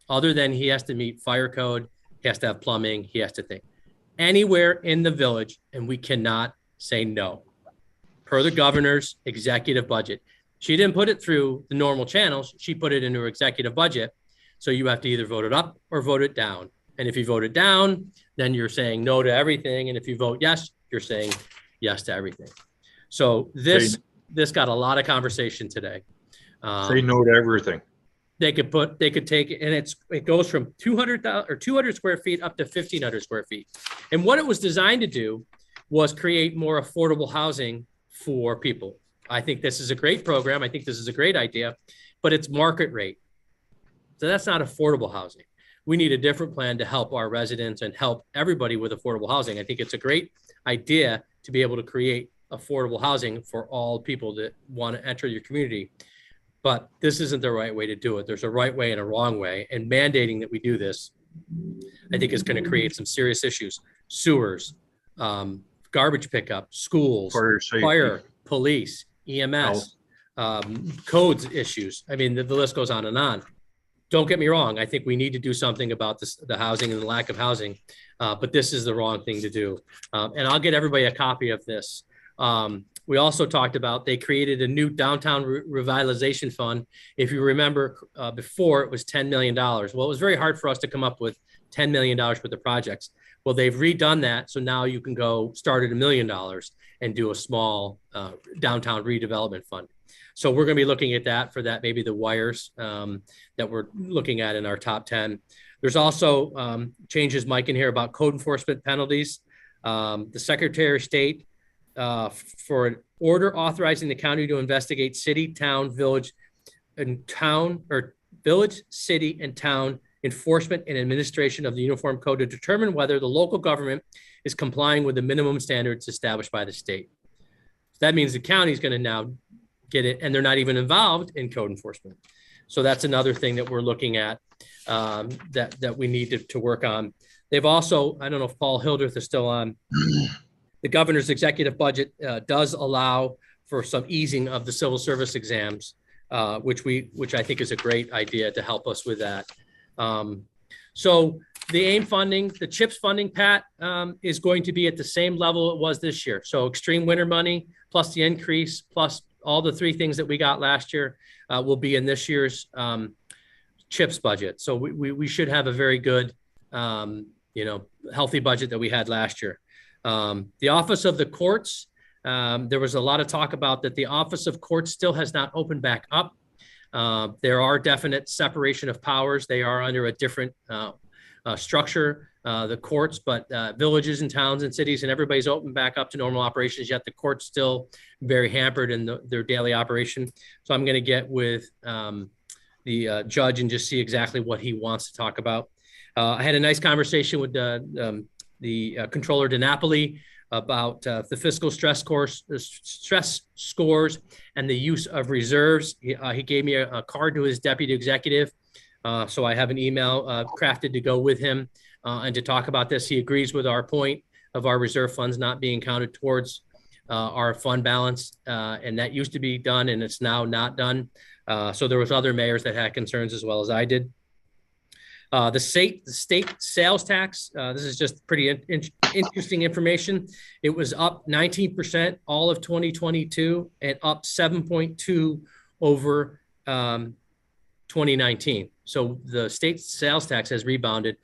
other than he has to meet fire code. He has to have plumbing. He has to think anywhere in the village. And we cannot say no per the governor's executive budget. She didn't put it through the normal channels. She put it into her executive budget. So you have to either vote it up or vote it down. And if you vote it down, then you're saying no to everything. And if you vote yes, you're saying yes to everything. So this got a lot of conversation today. Say no to everything. They could take it, and it goes from 200 square feet up to 1,500 square feet. And what it was designed to do was create more affordable housing for people. I think this is a great program. I think this is a great idea, but it's market rate. So that's not affordable housing. We need a different plan to help our residents and help everybody with affordable housing. I think it's a great idea to be able to create affordable housing for all people that want to enter your community. But this isn't the right way to do it. There's a right way and a wrong way. And mandating that we do this, I think is going to create some serious issues. Sewers, garbage pickup, schools, fire, police, EMS, codes issues. I mean, the list goes on and on. Don't get me wrong. I think we need to do something about this, the housing and the lack of housing, but this is the wrong thing to do. And I'll get everybody a copy of this. We also talked about, they created a new downtown revitalization fund. If you remember before, it was $10 million. Well, it was very hard for us to come up with $10 million worth of projects. Well, they've redone that. So now you can go start at $1 million and do a small downtown redevelopment fund. So we're going to be looking at that for that, maybe the wires that we're looking at in our top 10. There's also changes, Mike, in here about code enforcement penalties. The Secretary of State for an order authorizing the county to investigate city, town, village, and town, or village, city, and town enforcement and administration of the Uniform Code to determine whether the local government is complying with the minimum standards established by the state. So that means the county is going to now get it, and they're not even involved in code enforcement. So that's another thing that we're looking at that we need to work on. They've also, I don't know if Paul Hildreth is still on, the governor's executive budget does allow for some easing of the civil service exams, which I think is a great idea to help us with that. So the AIM funding, the CHIPS funding, Pat, is going to be at the same level it was this year. So extreme winter money plus the increase plus all the 3 things that we got last year will be in this year's CHIPS budget. So we should have a very good, healthy budget that we had last year. The Office of the Courts, there was a lot of talk about that the Office of Courts still has not opened back up. There are definite separation of powers. They are under a different structure, the courts, but villages and towns and cities and everybody's opened back up to normal operations, yet the court's still very hampered in their daily operation. So I'm going to get with the judge and just see exactly what he wants to talk about. I had a nice conversation with the Controller DiNapoli about the fiscal stress scores and the use of reserves. He gave me a card to his deputy executive. So I have an email crafted to go with him and to talk about this. He agrees with our point of our reserve funds not being counted towards our fund balance. And that used to be done and it's now not done. So there was other mayors that had concerns as well as I did. The state sales tax, this is just pretty interesting information. It was up 19% all of 2022 and up 7.2 over 2019. So the state sales tax has rebounded.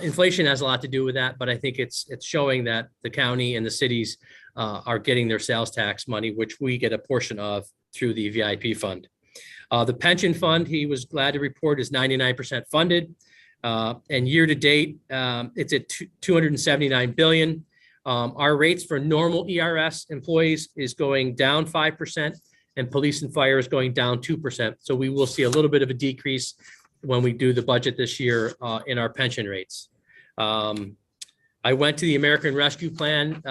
Inflation has a lot to do with that, but I think it's showing that the county and the cities are getting their sales tax money, which we get a portion of through the VIP fund. The pension fund, he was glad to report, is 99% funded. And year to date, it's at 279 billion. Our rates for normal ERS employees is going down 5%, and police and fire is going down 2%. So we will see a little bit of a decrease when we do the budget this year in our pension rates. I went to the American Rescue Plan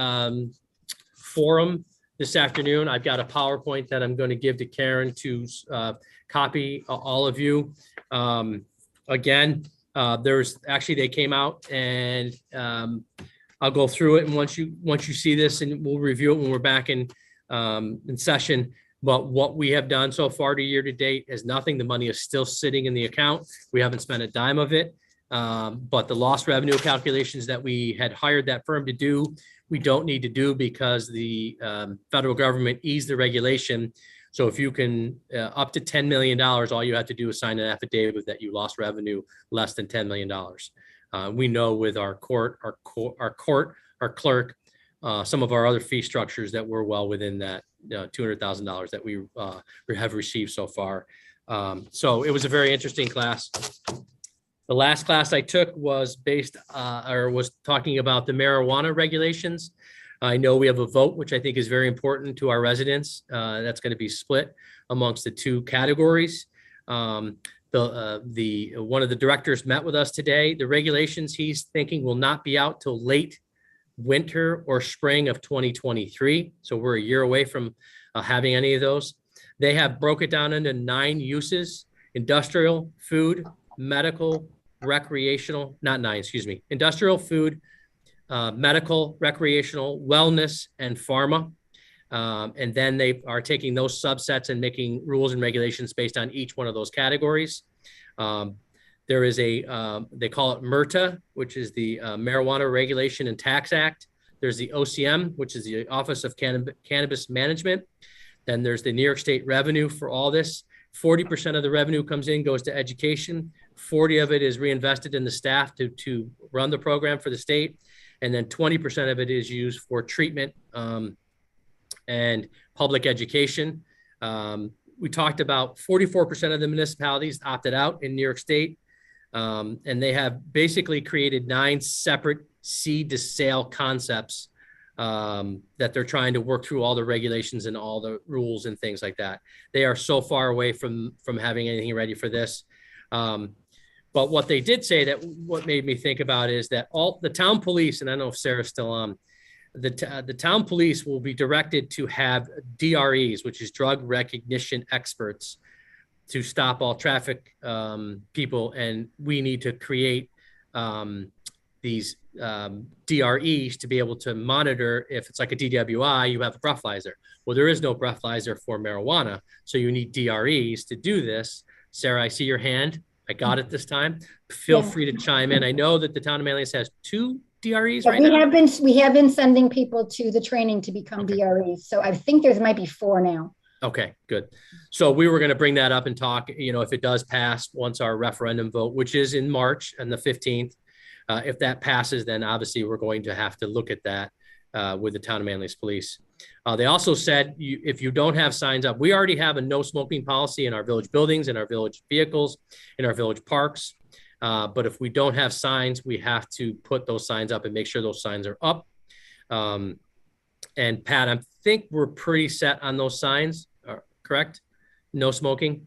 forum this afternoon. I've got a PowerPoint that I'm going to give to Karen to copy all of you. Again, they came out, and I'll go through it. And once you see this, and we'll review it when we're back in session. But what we have done so far to year to date is nothing. The money is still sitting in the account. We haven't spent a dime of it. But the lost revenue calculations that we had hired that firm to do, we don't need to do because the federal government eased the regulation. So if you can up to $10 million, all you have to do is sign an affidavit that you lost revenue less than $10 million. We know with our court, our clerk, some of our other fee structures that we're well within that $200,000 that we have received so far. So it was a very interesting class. The last class I took was was talking about the marijuana regulations. I know we have a vote, which I think is very important to our residents. That's going to be split amongst the two categories. One of the directors met with us today. The regulations he's thinking will not be out till late winter or spring of 2023. So we're a year away from having any of those. They have broke it down into 9 uses: industrial, food, medical, recreational, not 9, excuse me, industrial, food, medical, recreational, wellness, and pharma. And then they are taking those subsets and making rules and regulations based on each one of those categories. There is they call it MRTA, which is the Marijuana Regulation and Tax Act. There's the OCM, which is the Office of Cannabis Management. Then there's the New York State revenue for all this. 40% of the revenue comes in, goes to education. 40 of it is reinvested in the staff to run the program for the state. And then 20% of it is used for treatment and public education. We talked about 44% of the municipalities opted out in New York State. And they have basically created 9 separate seed to sale concepts that they're trying to work through all the regulations and all the rules and things like that. They are so far away from having anything ready for this. But what they did say, that what made me think about, is that all the town police, and I don't know if Sarah's still on, the town police will be directed to have DREs, which is drug recognition experts, to stop all traffic people. And we need to create these DREs to be able to monitor if it's like a DWI, you have a breathalyzer. Well, there is no breathalyzer for marijuana. So you need DREs to do this. Sarah, I see your hand. I got it this time. Feel free to chime in. I know that the town of Manlius has 2 DREs right now. We have been sending people to the training to become DREs. So I think there might be 4 now. Okay, good. So we were going to bring that up and talk, if it does pass once our referendum vote, which is in March and the 15th, if that passes, then obviously we're going to have to look at that with the town of Manlius Police. They also said if you don't have signs up, we already have a no smoking policy in our village buildings, in our village vehicles, in our village parks. But if we don't have signs, we have to put those signs up and make sure those signs are up. And Pat, I think we're pretty set on those signs, correct? No smoking?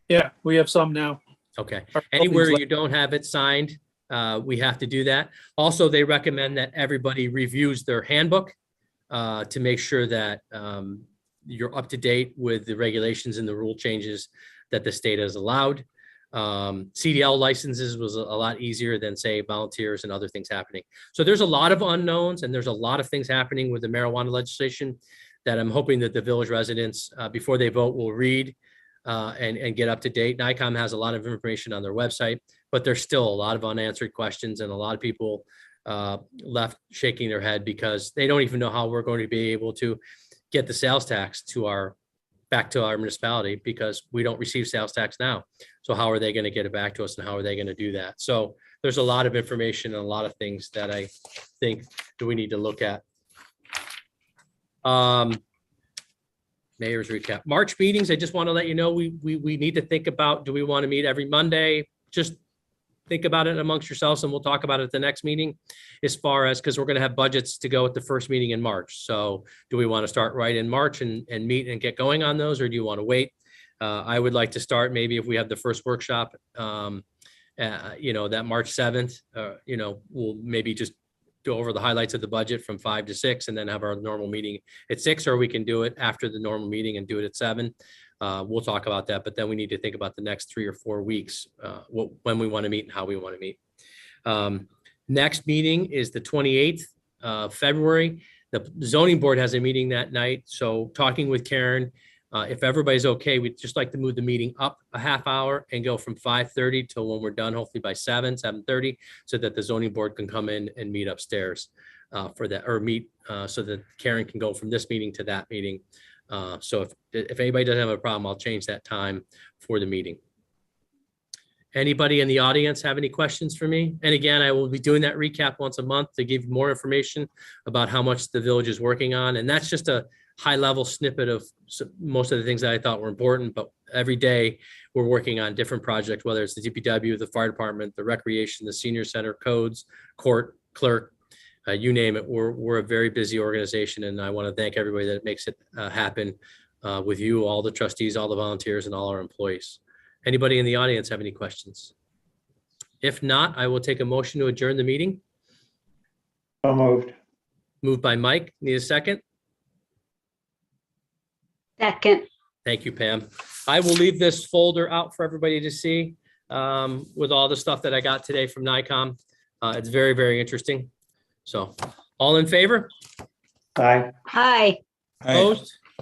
Yeah, we have some now. Okay. Anywhere you don't have it signed, we have to do that. Also, they recommend that everybody reviews their handbook to make sure that you're up to date with the regulations and the rule changes that the state has allowed. CDL licenses was a lot easier than, say, volunteers and other things happening. So there's a lot of unknowns, and there's a lot of things happening with the marijuana legislation that I'm hoping that the village residents, before they vote, will read and get up to date. NICOM has a lot of information on their website, but there's still a lot of unanswered questions, and a lot of people left shaking their head because they don't even know how we're going to be able to get the sales tax back to our municipality, because we don't receive sales tax now. So how are they going to get it back to us, and how are they going to do that? So there's a lot of information and a lot of things that I think that we need to look at. Mayor's recap. March meetings, I just want to let you know, we need to think about, do we want to meet every Monday? Just think about it amongst yourselves, and we'll talk about it at the next meeting as far as, because we're going to have budgets to go at the first meeting in March. So do we want to start right in March and meet and get going on those, or do you want to wait? I would like to start maybe if we have the first workshop, that March 7th, we'll maybe just go over the highlights of the budget from 5 to 6 and then have our normal meeting at 6, or we can do it after the normal meeting and do it at 7. We'll talk about that, but then we need to think about the next 3 or 4 weeks, when we want to meet and how we want to meet. Next meeting is the 28th of February. The zoning board has a meeting that night. So talking with Karen, if everybody's okay, we'd just like to move the meeting up a half hour and go from 5:30 till when we're done, hopefully by 7:30, so that the zoning board can come in and meet upstairs for that, or meet so that Karen can go from this meeting to that meeting. So if anybody doesn't have a problem, I'll change that time for the meeting. Anybody in the audience have any questions for me? And again, I will be doing that recap once a month to give you more information about how much the village is working on. And that's just a high level snippet of most of the things that I thought were important, but every day we're working on different projects, whether it's the DPW, the fire department, the recreation, the senior center, codes, court, clerk, you name it. We're a very busy organization, and I want to thank everybody that makes it happen with you, all the trustees, all the volunteers, and all our employees. Anybody in the audience have any questions? If not, I will take a motion to adjourn the meeting. So moved. Moved by Mike. Need a second? Second. Thank you, Pam. I will leave this folder out for everybody to see with all the stuff that I got today from NICOM. It's very, very interesting. So all in favor? Aye. Hi. Aye. Opposed?